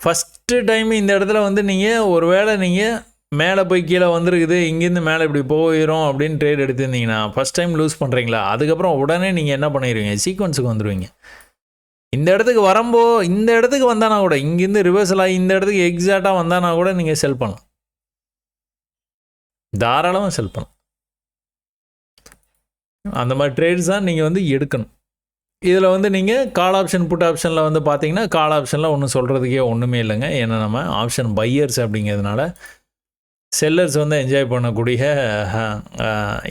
ஃபஸ்ட்டு டைம் இந்த இடத்துல வந்து நீங்கள் ஒரு வேளை நீங்கள் மேலே போய் கீழே வந்துருக்குது, இங்கேருந்து மேலே இப்படி போயிடும் அப்படின்னு ட்ரேட் எடுத்துருந்தீங்கன்னா ஃபஸ்ட் டைம் லூஸ் பண்ணுறீங்களா, அதுக்கப்புறம் உடனே நீங்கள் என்ன பண்ணிடுவீங்க, சீக்வன்ஸுக்கு வந்துடுவீங்க. இந்த இடத்துக்கு வந்தானா கூட இங்கேருந்து ரிவர்சல் ஆகி இந்த இடத்துக்கு எக்ஸாக்டாக வந்தானா கூட நீங்கள் செல் பண்ணலாம், தாராளமாக செல் பண்ணலாம். அந்த மாதிரி ட்ரேட்ஸ் தான் நீங்கள் வந்து எடுக்கணும். இதில் வந்து நீங்கள் கால் ஆப்ஷன் புட் ஆப்ஷனில் வந்து பார்த்தீங்கன்னா கால் ஆப்ஷனில் ஒன்றும் சொல்கிறதுக்கே ஒன்றுமே இல்லைங்க. ஏன்னா நம்ம ஆப்ஷன் பையர்ஸ் அப்படிங்கிறதுனால செல்லர்ஸ் வந்து என்ஜாய் பண்ணக்கூடிய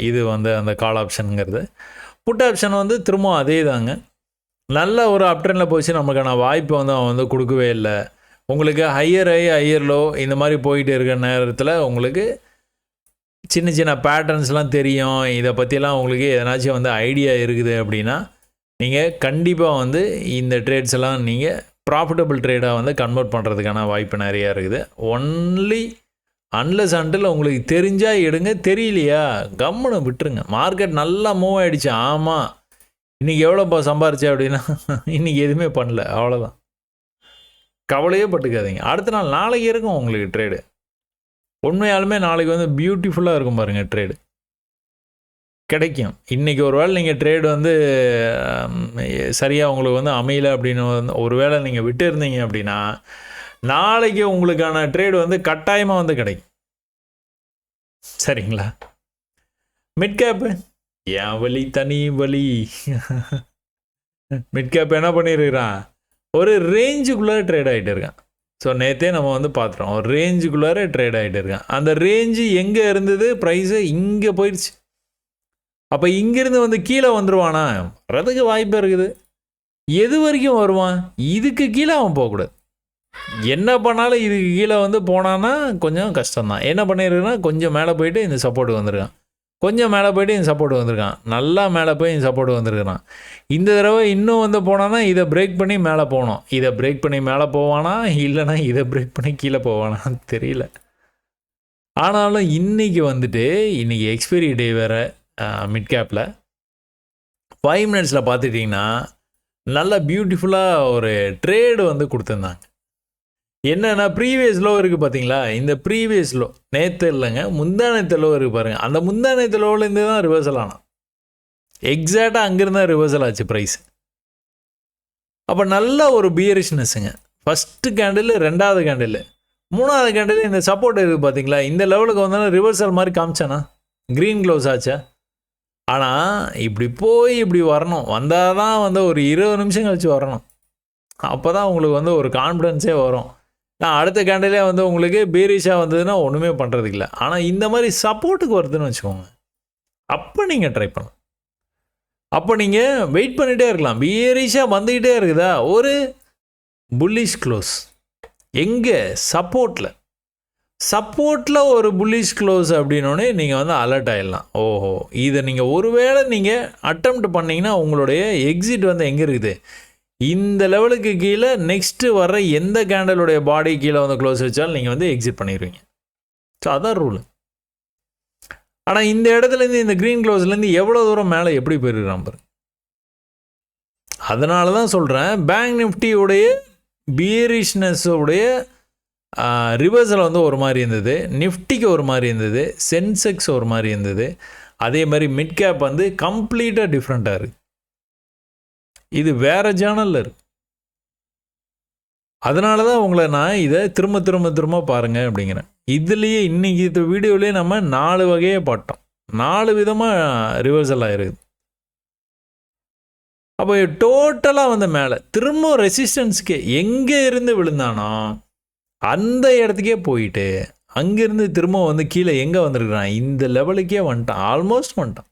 இது வந்து அந்த கால் ஆப்ஷனுங்கிறது. புட் ஆப்ஷன் வந்து திரும்ப அதே தாங்க. நல்ல ஒரு அப்ட்ரெண்டில் போச்சு, நமக்கான வாய்ப்பு வந்து அவன் வந்து கொடுக்கவே இல்லை. உங்களுக்கு ஹையர் லோ இந்த மாதிரி போயிட்டு இருக்கிற நேரத்தில் உங்களுக்கு சின்ன சின்ன பேட்டர்ன்ஸ்லாம் தெரியும். இதை பற்றிலாம் உங்களுக்கு எதனாச்சும் வந்து ஐடியா இருக்குது அப்படின்னா நீங்கள் கண்டிப்பாக வந்து இந்த ட்ரேட்ஸ் எல்லாம் நீங்கள் ப்ராஃபிட்டபிள் ட்ரேடாக வந்து கன்வெர்ட் பண்ணுறதுக்கான வாய்ப்பு நிறையா இருக்குது. ஒன்லி அன்லஸ் அண்டில் உங்களுக்கு தெரிஞ்சால் எடுங்க, தெரியலையா கம்முன்னு விட்டுருங்க. மார்க்கெட் நல்லா மூவ் ஆகிடுச்சு, ஆமாம் இன்றைக்கி எவ்வளோப்பா சம்பாரிச்சேன் அப்படின்னா இன்றைக்கி எதுவுமே பண்ணல, அவ்வளோதான். கவலையே பட்டுக்காதீங்க. அடுத்த நாள் நாளைக்கு இருக்கும் உங்களுக்கு ட்ரேடு. உண்மையாலுமே நாளைக்கு வந்து பியூட்டிஃபுல்லாக இருக்கும் பாருங்கள், ட்ரேடு கிடைக்கும். இன்றைக்கி ஒரு வேளை நீங்கள் ட்ரேடு வந்து சரியாக உங்களுக்கு வந்து அமையலை அப்படின்னு ஒரு வேளை நீங்கள் விட்டு இருந்தீங்க அப்படின்னா நாளைக்கு உங்களுக்கான ட்ரேடு வந்து கட்டாயமாக வந்து கிடைக்கும். சரிங்களா? மிட் கேப்பு என் வழி தனி வழி. மிட் கேப் என்ன பண்ணியிருக்கிறான், ஒரு ரேஞ்சுக்குள்ளே ட்ரேட் ஆகிட்டு இருக்கான். ஸோ நேற்றே நம்ம வந்து பார்த்துட்டோம், ஒரு ரேஞ்சுக்குள்ளார ட்ரேட் ஆகிட்டு இருக்கான். அந்த ரேஞ்சு எங்கே இருந்தது, ப்ரைஸு இங்கே போயிடுச்சு. அப்போ இங்கேருந்து வந்து கீழே வந்துடுவானா, வர்றதுக்கு வாய்ப்பு இருக்குது. எது வரைக்கும் வருவான், இதுக்கு கீழே அவன் போகக்கூடாது. என்ன பண்ணாலும் இதுக்கு கீழே வந்து போனான்னா கொஞ்சம் கஷ்டம்தான். என்ன பண்ணியிருக்குன்னா கொஞ்சம் மேலே போயிட்டு இந்த சப்போர்ட் வந்திருக்கான், கொஞ்சம் மேலே போய்ட்டு இந்த சப்போர்ட் வந்திருக்கான், நல்லா மேலே போய் இந்த சப்போர்ட் வந்திருக்கான். இந்த தடவை இன்னும் வந்து போனான்னா இதை பிரேக் பண்ணி மேலே போகணும். இதை பிரேக் பண்ணி மேலே போவானா இல்லைனா இதை பிரேக் பண்ணி கீழே போவானா தெரியல. ஆனாலும் இன்றைக்கி வந்துட்டு இன்றைக்கி எக்ஸ்பைரி டே வேறு மிட் கேப்பில் 5 மினிட்ஸில் பார்த்துட்டிங்கன்னா நல்லா பியூட்டிஃபுல்லாக ஒரு ட்ரேடு வந்து கொடுத்துருந்தாங்க. என்னென்னா ப்ரீவியஸ் லோ இருக்குது பார்த்தீங்களா, இந்த ப்ரீவியஸ் லோ நேற்று இல்லைங்க முந்தானத்து லோ இருக்குது பாருங்கள். அந்த முந்தானத்து லோவிலேருந்து தான் ரிவர்சல் ஆனால் எக்ஸாக்டாக அங்கேருந்து தான் ரிவர்சல் ஆச்சு ப்ரைஸ். அப்போ நல்ல ஒரு பியரிஷ்னஸ்ஸுங்க. ஃபஸ்ட்டு கேண்டில், 2வது கேண்டில், 3வது கேண்டில் இந்த சப்போர்ட் இருக்குது பார்த்தீங்களா, இந்த லெவலுக்கு வந்தாலும் ரிவர்சல் மாதிரி காமிச்சானா, க்ரீன் க்ளோஸ் ஆச்சா. ஆனால் இப்படி போய் இப்படி வரணும், வந்தால் தான் வந்து ஒரு 20 நிமிஷம் கழிச்சு வரணும். அப்போ தான் உங்களுக்கு வந்து ஒரு கான்ஃபிடென்ஸே வரும். நான் அடுத்த கேண்டிலே வந்து உங்களுக்கு பீரிஷாக வந்ததுன்னா ஒன்றுமே பண்ணுறதுக்கு இல்லை. ஆனால் இந்த மாதிரி சப்போர்ட்டுக்கு வருதுன்னு வச்சுக்கோங்க, அப்போ நீங்கள் ட்ரை பண்ணலாம். அப்போ நீங்கள் வெயிட் பண்ணிகிட்டே இருக்கலாம். பீரிஷாக வந்துக்கிட்டே இருக்குதா, ஒரு புல்லிஷ் க்ளோஸ் எங்கே, சப்போர்ட்டில் ஒரு புல்லிஷ் க்ளோஸ் அப்படின்னோடனே நீங்கள் வந்து அலர்ட் ஆகிடலாம். ஓஹோ, இதை நீங்கள் ஒருவேளை நீங்கள் அட்டெம்ப்ட் பண்ணிங்கன்னா உங்களுடைய எக்ஸிட் வந்து எங்கே இருக்குது, இந்த லெவலுக்கு கீழே நெக்ஸ்ட்டு வர்ற எந்த கேண்டலுடைய பாடி கீழே வந்து க்ளோஸ் வச்சாலும் நீங்கள் வந்து எக்ஸிட் பண்ணிடுவீங்க. ஸோ அதான் ரூல். ஆனால் இந்த இடத்துலேருந்து, இந்த க்ரீன் க்ளோஸ்லேருந்து எவ்வளோ தூரம் மேலே எப்படி போயிருக்கிறான் பாருங்க. அதனால தான் சொல்கிறேன், பேங்க் நிஃப்டியோடைய பியரிஷ்னஸோடைய ரிவர்சல் வந்து ஒரு மாதிரி இருந்தது, நிஃப்டிக்கு ஒரு மாதிரி இருந்தது, சென்செக்ஸ் ஒரு மாதிரி இருந்தது, அதே மாதிரி மிட் கேப் வந்து கம்ப்ளீட்டாக டிஃப்ரெண்ட்டாக இருக்குது. இது வேறு ஜேர்னலில் இருக்குது. அதனால தான் உங்களை நான் இதை திரும்ப திரும்ப திரும்ப பாருங்கள் அப்படிங்கிறேன். இதுலேயே இன்றைக்கி இந்த வீடியோலேயே நம்ம 4 வகையை பார்த்தோம், 4 விதமாக ரிவர்சல் ஆகிருக்குது. அப்போ டோட்டலாக வந்து மேலே திரும்ப ரெசிஸ்டன்ஸுக்கு எங்கே இருந்து விழுந்தானோ அந்த இடத்துக்கே போயிட்டு அங்கேருந்து திரும்ப வந்து கீழே எங்கே வந்திருக்கிறான், இந்த லெவலுக்கே வந்துட்டான், ஆல்மோஸ்ட் வந்துட்டான்.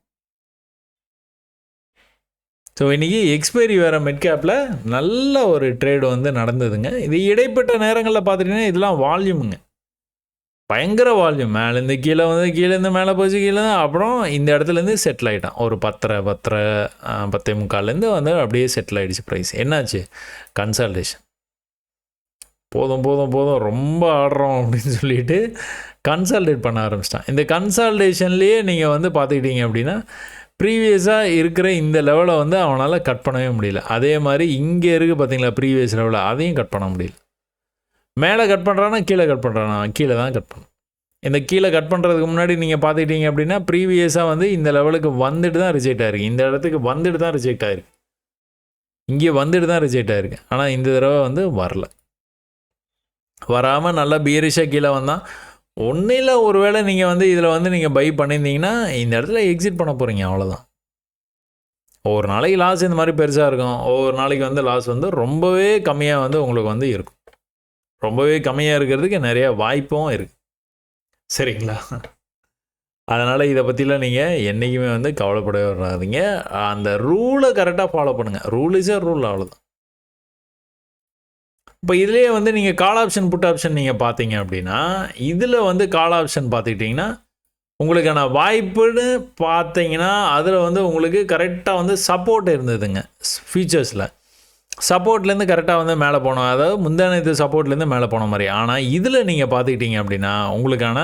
ஸோ இன்றைக்கி எக்ஸ்பைரி வேறு மிட் கேப்பில் நல்ல ஒரு ட்ரேடு வந்து நடந்ததுங்க. இது இடைப்பட்ட நேரங்களில் பார்த்துட்டிங்கன்னா இதெல்லாம் வால்யூமுங்க, பயங்கர வால்யூம். மேலேருந்து கீழே வந்து கீழேருந்து மேலே போச்சு, கீழே அப்புறம் இந்த இடத்துலேருந்து செட்டில் ஆகிட்டான். ஒரு 10:45 வந்து அப்படியே செட்டில் ஆகிடுச்சு ப்ரைஸ். என்னாச்சு, கன்சால்டேஷன். போதும் போதும் போதும் ரொம்ப ஆடுறோம் அப்படின்னு சொல்லிட்டு கன்சால்டேட் பண்ண ஆரம்பிச்சிட்டான். இந்த கன்சால்டேஷன்லேயே நீங்கள் வந்து பார்த்துக்கிட்டீங்க அப்படின்னா ப்ரீவியஸாக இருக்கிற இந்த லெவலை வந்து அவனால் கட் பண்ணவே முடியல. அதே மாதிரி இங்கே இருக்குது பார்த்தீங்களா ப்ரீவியஸ் லெவலை, அதையும் கட் பண்ண முடியல. மேலே கட் பண்ணுறான்னா கீழே கட் பண்ணுறானா, கீழே தான் கட் பண்ணணும். இந்த கீழே கட் பண்ணுறதுக்கு முன்னாடி நீங்கள் பார்த்துக்கிட்டீங்க அப்படின்னா ப்ரீவியஸாக வந்து இந்த லெவலுக்கு வந்துட்டு தான் ரிஜெக்ட் ஆகிருக்கு, இந்த இடத்துக்கு வந்துட்டு தான் ரிஜெக்ட் ஆகிருக்கு, இங்கே வந்துட்டு தான் ரிஜெக்ட் ஆகிருக்கு. ஆனால் இந்த தடவை வந்து வரல, வராமல் நல்லா பியரிஷாக கீழே வந்தால் ஒன்றும் இல்லை. ஒரு வேளை நீங்கள் வந்து இதில் வந்து நீங்கள் பை பண்ணியிருந்தீங்கன்னா இந்த இடத்துல எக்ஸிட் பண்ண போகிறீங்க, அவ்வளோதான். ஒவ்வொரு நாளைக்கு லாஸ் இந்த மாதிரி பெருசாக இருக்கும், ஒவ்வொரு நாளைக்கு வந்து லாஸ் வந்து ரொம்பவே கம்மியாக வந்து உங்களுக்கு வந்து இருக்கும். ரொம்பவே கம்மியாக இருக்கிறதுக்கு நிறைய வாய்ப்பும் இருக்குது, சரிங்களா? அதனால் இதை பற்றிலாம் நீங்கள் என்றைக்குமே வந்து கவலைப்படவே வராதிங்க. அந்த ரூலை கரெக்டாக ஃபாலோ பண்ணுங்கள். ரூல் இஸ் எ ரூல், அவ்வளோதான். இப்போ இதிலே வந்து நீங்கள் கால் ஆப்ஷன் புட் ஆப்ஷன் நீங்கள் பார்த்தீங்க அப்படின்னா, இதில் வந்து கால் ஆப்ஷன் பார்த்துக்கிட்டிங்கன்னா உங்களுக்கான வாய்ப்புன்னு பார்த்தீங்கன்னா அதில் வந்து உங்களுக்கு கரெக்டாக வந்து சப்போர்ட் இருந்ததுங்க. ஃபீச்சர்ஸில் சப்போர்ட்லேருந்து கரெக்டாக வந்து மேலே போனோம், அதாவது முந்தானத்து சப்போர்ட்லேருந்து மேலே போன மாதிரி. ஆனால் இதில் நீங்கள் பார்த்துக்கிட்டிங்க அப்படின்னா உங்களுக்கான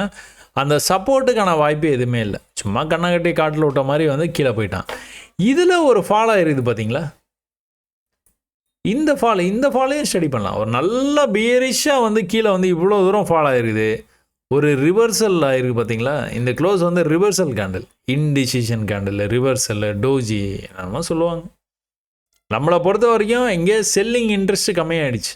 அந்த சப்போர்ட்டுக்கான வாய்ப்பு எதுவுமே இல்லை, சும்மா கண்ணை கட்டி காட்டில் விட்ட மாதிரி வந்து கீழே போயிட்டான். இதில் ஒரு ஃபால் ஆகிருக்குது பார்த்தீங்களா, இந்த ஃபாலையும் ஸ்டடி பண்ணலாம். ஒரு நல்ல பியரிஷாக வந்து கீழே வந்து இவ்வளோ தூரம் ஃபால் ஆகிருக்குது, ஒரு ரிவர்சல் ஆகிருக்கு பார்த்தீங்களா. இந்த க்ளோஸ் வந்து reversal candle, indecision candle, reversal, doji நம்ம சொல்லுவாங்க. நம்மளை பொறுத்த வரைக்கும் இங்கே செல்லிங் இன்ட்ரெஸ்ட் கம்மியாகிடுச்சு,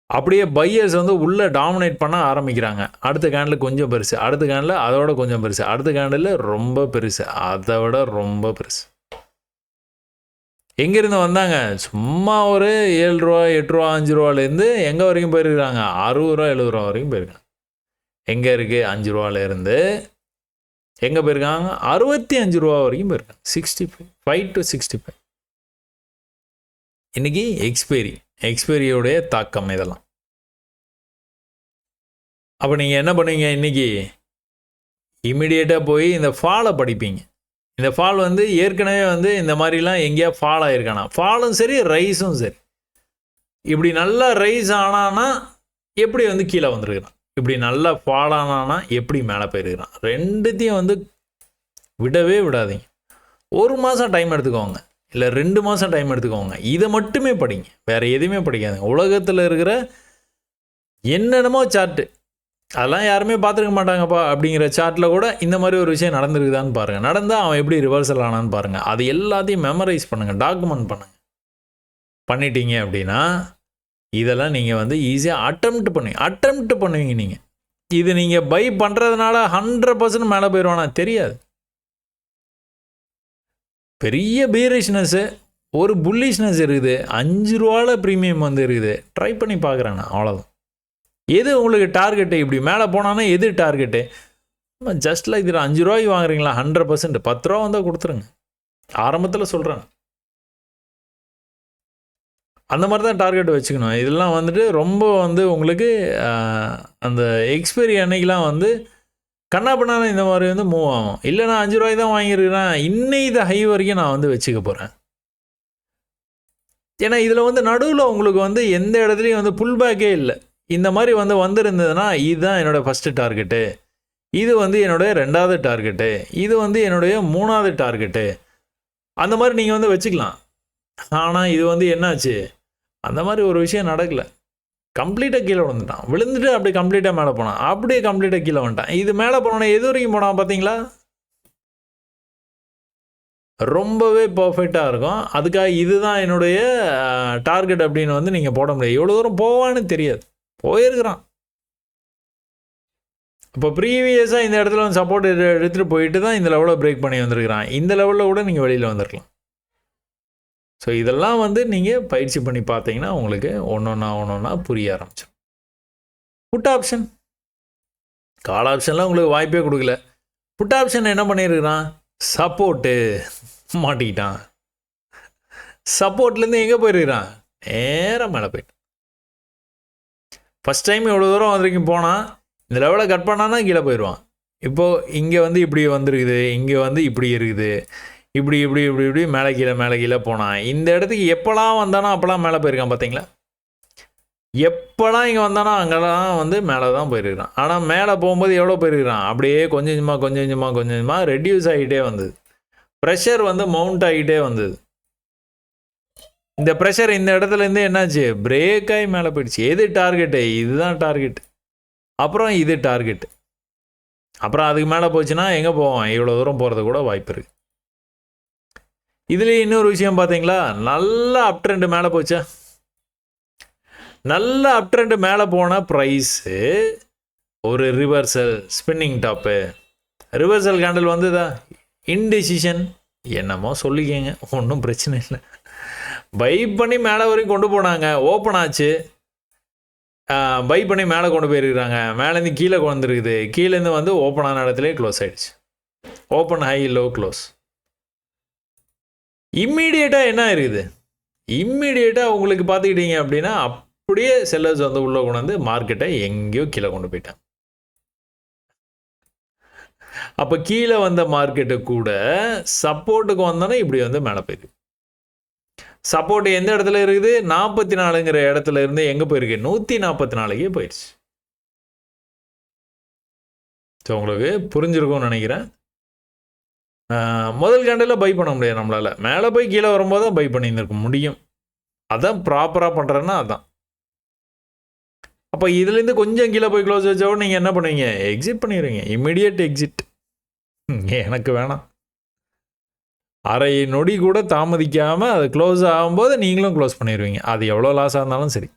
அப்படியே பையர்ஸ் வந்து உள்ளே டாமினேட் பண்ண ஆரம்பிக்கிறாங்க. அடுத்த கேண்டில் கொஞ்சம் பெருசு, அடுத்த கேண்டில் அதோட கொஞ்சம் பெருசு, அடுத்த கேண்டில் ரொம்ப பெருசு, அதை விட ரொம்ப பெருசு. எங்கேருந்து வந்தாங்க, சும்மா ஒரு 7 ரூபா 8 ரூபா 5 ரூபாலேருந்து எங்கே வரைக்கும் போயிருக்கிறாங்க, 60 ரூபா 70 ரூபா வரைக்கும் போயிருக்காங்க. எங்கே இருக்குது, 5 ரூபாலேருந்து எங்கே போயிருக்காங்க, 65 ரூபா வரைக்கும் போயிருக்காங்க. 65 to 65. இன்றைக்கி எக்ஸ்பைரியோடைய தாக்கம் இதெல்லாம். அப்போ நீங்கள் என்ன பண்ணுவீங்க, இன்றைக்கி இம்மிடியேட்டாக போய் இந்த ஃபாலை படிப்பீங்க. இந்த ஃபால் வந்து ஏற்கனவே வந்து இந்த மாதிரிலாம் எங்கேயா ஃபால் ஆகிருக்கானா, ஃபாலும் சரி ரைஸும் சரி, இப்படி நல்லா ரைஸ் ஆனானா எப்படி வந்து கீழே வந்துருக்கிறான், இப்படி நல்லா ஃபால் ஆனானா எப்படி மேலே போயிருக்கிறான், ரெண்டுத்தையும் வந்து விடவே விடாதீங்க. 1 மாதம் டைம் எடுத்துக்கோங்க, இல்லை 2 மாதம் டைம் எடுத்துக்கோங்க, இதை மட்டுமே படிங்க, வேறு எதுவுமே படிக்காதுங்க. உலகத்தில் இருக்கிற என்னென்னமோ சார்ட்டு அதெல்லாம் யாருமே பார்த்துருக்க மாட்டாங்கப்பா அப்படிங்கிற சார்ட்டில் கூட இந்த மாதிரி ஒரு விஷயம் நடந்துருக்குதான்னு பாருங்கள், நடந்தால் அவன் எப்படி ரிவர்சல் ஆனான்னு பாருங்கள். அது எல்லாத்தையும் மெமரைஸ் பண்ணுங்கள், டாக்குமெண்ட் பண்ணுங்கள். பண்ணிட்டீங்க அப்படின்னா இதெல்லாம் நீங்கள் வந்து ஈஸியாக அட்டெம்ப்ட் பண்ணுவீங்க நீங்கள். இது நீங்கள் பை பண்ணுறதுனால 100% மேலே போயிடுவானா தெரியாது. பெரிய பீரிஷ்னஸ்ஸு, ஒரு புல்லிஷ்னஸ் இருக்குது, 5 ரூபால ப்ரீமியம் வந்து இருக்குது. ட்ரை பண்ணி பார்க்குறேன் நான், அவ்வளோதான். எது உங்களுக்கு டார்கெட்டு? இப்படி மேலே போனான்னா எது டார்கெட்டு? ஜஸ்ட் லைக் இதில் 5 ரூபாய்க்கு வாங்குறீங்களா? 100% 10 ரூபா வந்தால் கொடுத்துருங்க. ஆரம்பத்தில் சொல்கிறேன், அந்த மாதிரி தான் டார்கெட் வச்சுக்கணும். இதெல்லாம் வந்துட்டு ரொம்ப வந்து உங்களுக்கு அந்த எக்ஸ்பைரி அன்னைக்கெலாம் வந்து கண்ணா பண்ணாத இந்த மாதிரி வந்து மூவ் ஆகும். இல்லை நான் 5 ரூபாய்க்கு தான் வாங்கியிருக்கிறேன், இன்னைக்கு ஹை வரைக்கும் நான் வந்து வச்சுக்க போகிறேன். ஏன்னா இதில் வந்து நடுவில் உங்களுக்கு வந்து எந்த இடத்துலையும் வந்து புல் பேக்கே இல்லை. இந்த மாதிரி வந்து வந்திருந்ததுன்னா இதுதான் என்னோடய ஃபஸ்ட்டு டார்கெட்டு, இது வந்து என்னுடைய 2வது டார்கெட்டு, இது வந்து என்னுடைய 3வது டார்கெட்டு, அந்த மாதிரி நீங்கள் வந்து வச்சுக்கலாம். ஆனால் இது வந்து என்னாச்சு, அந்த மாதிரி ஒரு விஷயம் நடக்கலை. கம்ப்ளீட்டாக கீழே விழுந்துட்டான், விழுந்துட்டு அப்படி கம்ப்ளீட்டாக மேலே போனான், அப்படியே கம்ப்ளீட்டாக கீழே வந்துட்டான். இது மேலே போனோன்னே எது வரைக்கும் போனான் பார்த்தீங்களா? ரொம்பவே பர்ஃபெக்டாக இருக்கும். அதுக்காக இதுதான் என்னுடைய டார்கெட் அப்படின்னு வந்து நீங்கள் போட முடியாது. எவ்வளோ தூரம் போவான்னு தெரியாது, போயிருக்கிறான். இப்போ ப்ரீவியஸாக இந்த இடத்துல வந்து சப்போர்ட் எடுத்துகிட்டு போயிட்டு தான் இந்த லெவலில் பிரேக் பண்ணி வந்திருக்கிறான். இந்த லெவலில் கூட நீங்கள் வெளியில் வந்திருக்கலாம். ஸோ இதெல்லாம் வந்து நீங்கள் பயிற்சி பண்ணி பார்த்தீங்கன்னா உங்களுக்கு ஒன்றொன்னா புரிய ஆரம்பிச்சிடும். புட் ஆப்ஷன், கால் ஆப்ஷன்லாம் உங்களுக்கு வாய்ப்பே கொடுக்கல. புட் ஆப்ஷன் என்ன பண்ணியிருக்கிறான், சப்போர்ட்டு மாட்டிக்கிட்டான். சப்போர்ட்லேருந்து எங்கே போயிருக்கிறான், நேராக மேலே போயிட்டான். ஃபஸ்ட் டைம் எவ்வளோ தூரம் வந்திருக்கும் போனால் இந்த லெவலை கட் பண்ணான்னா கீழே போயிடுவான். இப்போது இங்கே வந்து இப்படி வந்துருக்குது, இங்கே வந்து இப்படி இருக்குது, இப்படி இப்படி இப்படி இப்படி மேலே கீழே போனான். இந்த இடத்துக்கு எப்போலாம் வந்தானோ அப்போலாம் மேலே போயிருக்கான் பார்த்தீங்களா? எப்போலாம் இங்கே வந்தானோ அங்கெல்லாம் வந்து மேலே தான் போயிருக்கிறான். ஆனால் மேலே போகும்போது எவ்வளோ போயிருக்கிறான், அப்படியே கொஞ்சம் கொஞ்சமாக ரெடியூஸ் ஆகிட்டே வந்தது. ப்ரெஷர் வந்து மவுண்ட் ஆகிட்டே வந்தது. இந்த ப்ரெஷர் இந்த இடத்துலேருந்து என்னாச்சு, பிரேக் ஆகி மேலே போயிடுச்சு. எது டார்கெட்டு, இதுதான் டார்கெட்டு, அப்புறம் இது டார்கெட்டு, அப்புறம் அதுக்கு மேலே போச்சுன்னா எங்கே போவோம், இவ்வளோ தூரம் போகிறது கூட வாய்ப்பு இருக்குது. இதுலேயே இன்னொரு விஷயம் பார்த்தீங்களா, நல்லா அப் ட்ரெண்டு மேலே போச்சா, நல்ல அப் ட்ரெண்டு மேலே போன ப்ரைஸு ஒரு reversal spinning top, reversal candle வந்ததா, இன்டெசிஷன் என்னமோ சொல்லிக்கங்க, ஒன்றும் பிரச்சனை இல்லை. பை பண்ணி மேலே வரைக்கும் கொண்டு போனாங்க, ஓப்பன் ஆச்சு, பை பண்ணி மேலே கொண்டு போயிருக்கிறாங்க, மேலேருந்து கீழே வந்துருக்குது, கீழேருந்து வந்து ஓப்பன் ஆன இடத்துலேயே க்ளோஸ் ஆகிடுச்சு. Open high low close. இம்மீடியட்டாக என்ன இருக்குது, இம்மீடியட்டாக உங்களுக்கு பார்த்துக்கிட்டீங்க அப்படின்னா அப்படியே செல்லர்ஸ் வந்து உள்ளே கொண்டு வந்து மார்க்கெட்டை எங்கேயோ கீழே கொண்டு போயிட்டாங்க. அப்போ கீழே வந்த மார்க்கெட்டு கூட சப்போர்ட்டுக்கு வந்தோன்னா இப்படி வந்து மேலே போயிருக்கு. சப்போர்ட் எந்த இடத்துல இருக்குது, 44ங்கிற இடத்துல இருந்து எங்கே போயிருக்கு, 144க்கே போயிடுச்சு. ஸோ உங்களுக்கு புரிஞ்சிருக்கும்னு நினைக்கிறேன். முதல் கேண்டில் பை பண்ண முடியாது நம்மளால், மேலே போய் கீழே வரும்போது தான் பை பண்ணியிருக்க முடியும். அதான் ப்ராப்பராக பண்ணுறேன்னா அதான். அப்போ இதுலேருந்து கொஞ்சம் கீழே போய் க்ளோஸ் வச்சாவும் நீங்கள் என்ன பண்ணுவீங்க, எக்ஸிட் பண்ணிடுவீங்க, இம்மிடியட் எக்ஸிட். எனக்கு வேணாம், அரை நொடி கூட தாமதிக்காமல் அது க்ளோஸ் ஆகும்போது நீங்களும் க்ளோஸ் பண்ணிடுவீங்க, அது எவ்வளோ லாஸாக இருந்தாலும் சரி.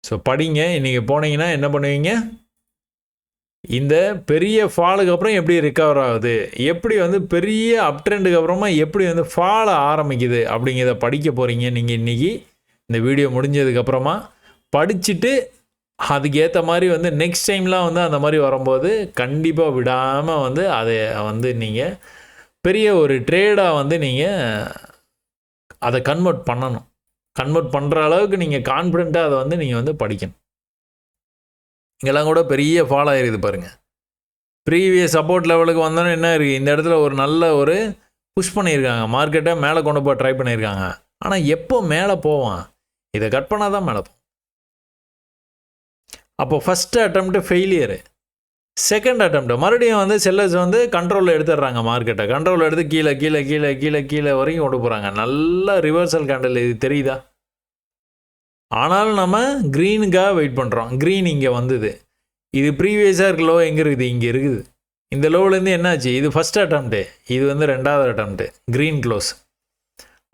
ஸோ படிங்க, இன்றைக்கி போனீங்கன்னா என்ன பண்ணுவீங்க, இந்த பெரிய ஃபாலுக்கு அப்புறம் எப்படி ரிகவர் ஆகுது, எப்படி வந்து பெரிய அப் ட்ரெண்டுக்கு அப்புறமா எப்படி வந்து ஃபால் ஆரம்பிக்குது அப்படிங்கிறத படிக்க போகிறீங்க. நீங்கள் இன்றைக்கி இந்த வீடியோ முடிஞ்சதுக்கப்புறமா படிச்சுட்டு அதுக்கேற்ற மாதிரி வந்து நெக்ஸ்ட் டைம்லாம் வந்து அந்த மாதிரி வரும்போது கண்டிப்பாக விடாமல் வந்து அதை வந்து நீங்கள் பெரிய ஒரு ட்ரேடாக வந்து நீங்கள் அதை கன்வெர்ட் பண்ணணும். கன்வெர்ட் பண்ணுற அளவுக்கு நீங்கள் கான்ஃபிடென்ட்டாக அதை வந்து நீங்கள் வந்து படிக்கணும். இங்கெல்லாம் கூட பெரிய ஃபால் ஆகிருக்குது பாருங்கள். ப்ரீவியஸ் சப்போர்ட் லெவலுக்கு வந்தோன்னே என்ன இருக்குது, இந்த இடத்துல ஒரு நல்ல ஒரு புஷ் பண்ணியிருக்காங்க, மார்க்கெட்டை மேலே கொண்டு போய் ட்ரை பண்ணியிருக்காங்க. ஆனால் எப்போ மேலே போவான், இதை கட் பண்ணால் தான் மேலே போகும். அப்போ first attempt failure, second attempt மறுபடியும் வந்து செல்லர்ஸ் வந்து கண்ட்ரோலில் எடுத்துடுறாங்க, மார்க்கெட்டை கண்ட்ரோலில் எடுத்து கீழே கீழே கீழே கீழே கீழே வரைக்கும் கொண்டு போகிறாங்க. நல்ல ரிவர்சல் கேண்டில், இது தெரியுதா? ஆனாலும் நம்ம க்ரீனுக்காக வெயிட் பண்ணுறோம். க்ரீன் இங்கே வந்தது, இது ப்ரீவியஸாக இருக்க லோ எங்கே இருக்குது, இங்கே இருக்குது. இந்த லோவிலேருந்து என்னாச்சு, இது ஃபஸ்ட் அட்டெம்ப்ட்டு, இது வந்து 2வது அட்டெம்ப்ட்டு, க்ரீன் க்ளோஸ்.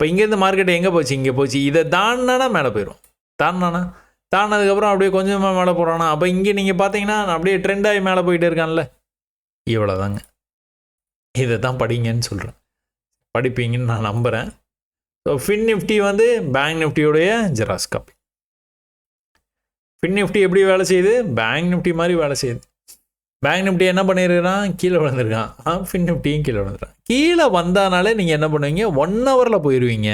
இப்போ இங்கேருந்து மார்க்கெட் எங்கே போச்சு, இங்கே போச்சு, இதை தாண்டினா மேலே போயிடும். தாண்டினதுக்கப்புறம் அப்படியே கொஞ்சமாக மேலே போகிறானா, அப்போ இங்கே நீங்கள் பார்த்தீங்கன்னா அப்படியே ட்ரெண்டாகி மேலே போயிட்டே இருக்கான்ல. இவ்வளோதாங்க. இதை தான் படிங்கன்னு சொல்கிறேன். படிப்பீங்கன்னு நான் நம்புகிறேன். ஸோ ஃபின் நிஃப்டி வந்து பேங்க் நிஃப்டியோடைய ஜெராக்ஸ் காப்பி. ஃபின் நிஃப்டி எப்படி வேலை செய்யுது, பேங்க் நிஃப்டி மாதிரி வேலை செய்யுது. பேங்க் நிஃப்டி என்ன பண்ணியிருக்கான், கீழே விழுந்திருக்கான். ஃபின் நிஃப்டியும் கீழே விழுந்துருக்கான். கீழே வந்தானாலே நீங்கள் என்ன பண்ணுவீங்க, 1 ஹவரில் போயிடுவீங்க.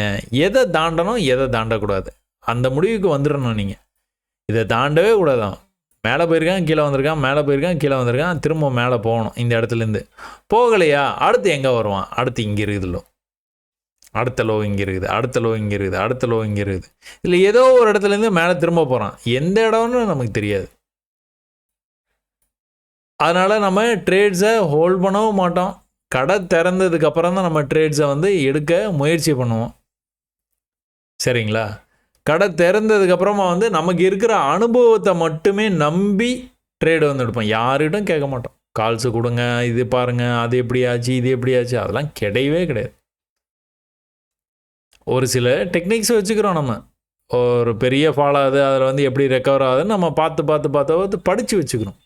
எதை தாண்டணும் எதை தாண்டக்கூடாது அந்த முடிவுக்கு வந்துடணும். நீங்கள் இதை தாண்டவே கூடாதான். மேலே போயிருக்கான் கீழே வந்திருக்கான், மேலே போயிருக்கான் கீழே வந்திருக்கான், திரும்ப மேலே போகணும். இந்த இடத்துலேருந்து போகலையா, அடுத்து எங்கே வருவான், அடுத்து இங்கே இருக்குதுல்லோ, அடுத்த லோ இங்கே இருக்குது, அடுத்த லோ இங்கே இருக்குது, அடுத்த லோ இங்கே இருக்குது. இல்லை ஏதோ ஒரு இடத்துலேருந்து மேலே திரும்ப போகிறான். எந்த இடம்னு நமக்கு தெரியாது. அதனால் நம்ம ட்ரேட்ஸை ஹோல்ட் பண்ணவும் மாட்டோம். கடை திறந்ததுக்கப்புறம் தான் நம்ம ட்ரேட்ஸை வந்து எடுக்க முயற்சி பண்ணுவோம். சரிங்களா? கடை திறந்ததுக்கப்புறமா வந்து நமக்கு இருக்கிற அனுபவத்தை மட்டுமே நம்பி ட்ரேடு வந்து எடுப்போம். யார்கிட்டும் கேட்க மாட்டோம். கால்ஸு கொடுங்க, இது பாருங்கள், அது எப்படி ஆச்சு, இது எப்படி ஆச்சு, அதெல்லாம் கிடையவே கிடையாது. ஒரு சில டெக்னிக்ஸ் வச்சுக்கிறோம். நம்ம ஒரு பெரிய ஃபால் ஆகுது, அதில் வந்து எப்படி ரெக்கவர் ஆகுதுன்னு நம்ம பார்த்து படித்து வச்சுக்கிறோம்.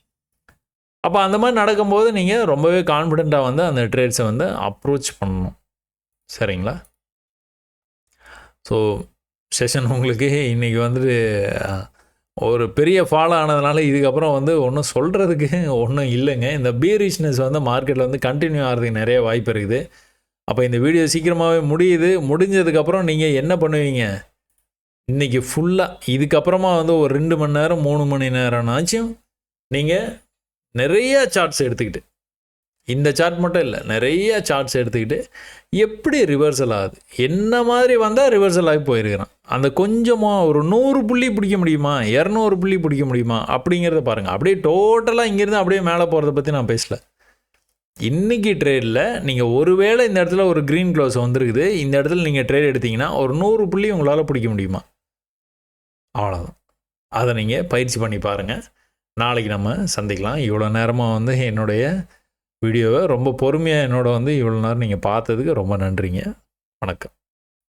அப்போ அந்த மாதிரி நடக்கும்போது நீங்கள் ரொம்பவே கான்ஃபிடெண்ட்டாக வந்து அந்த ட்ரேட்ஸை வந்து அப்ரோச் பண்ணணும். சரிங்களா? ஸோ செஷன் உங்களுக்கு இன்றைக்கி வந்துட்டு ஒரு பெரிய ஃபாலோ ஆனதுனால இதுக்கப்புறம் வந்து ஒன்றும் சொல்கிறதுக்கு ஒன்றும் இல்லைங்க. இந்த பீரிஷ்னஸ் வந்து மார்க்கெட்டில் வந்து கண்டினியூ ஆகிறதுக்கு நிறைய வாய்ப்பு இருக்குது. அப்போ இந்த வீடியோ சீக்கிரமாகவே முடிஞ்சதுக்கப்புறம் நீங்கள் என்ன பண்ணுவீங்க, இன்றைக்கி ஃபுல்லாக இதுக்கப்புறமா வந்து ஒரு 2 மணி நேரம் 3 மணி நேரம்னாச்சும் நீங்கள் நிறைய சார்ட்ஸ் எடுத்துக்கிட்டு, இந்த சார்ட் மட்டும் இல்லை, நிறைய சார்ட்ஸ் எடுத்துக்கிட்டு எப்படி ரிவர்சல் ஆகுது, என்ன மாதிரி வந்தால் ரிவர்சல் ஆகி போயிருக்கிறான், அந்த கொஞ்சமாக ஒரு 100 புள்ளி பிடிக்க முடியுமா, 200 புள்ளி பிடிக்க முடியுமா அப்படிங்கிறத பாருங்கள். அப்படியே டோட்டலாக இங்கேருந்து அப்படியே மேலே போகிறத பற்றி நான் பேசல. இன்றைக்கி ட்ரேடில் நீங்கள் ஒருவேளை இந்த இடத்துல ஒரு க்ரீன் க்ளோஸ் வந்துருக்குது, இந்த இடத்துல நீங்கள் ட்ரேட் எடுத்திங்கன்னா ஒரு 100 புள்ளி உங்களால் பிடிக்க முடியுமா, அவ்வளோதான். அதை நீங்கள் பயிற்சி பண்ணி பாருங்கள். நாளைக்கு நம்ம சந்திக்கலாம். இவ்வளோ நேரமாக வந்து என்னுடைய வீடியோவை ரொம்ப பொறுமையாக என்னோட வந்து இவ்வளோ நேரம் நீங்கள் பார்த்ததுக்கு ரொம்ப நன்றிங்க. வணக்கம்.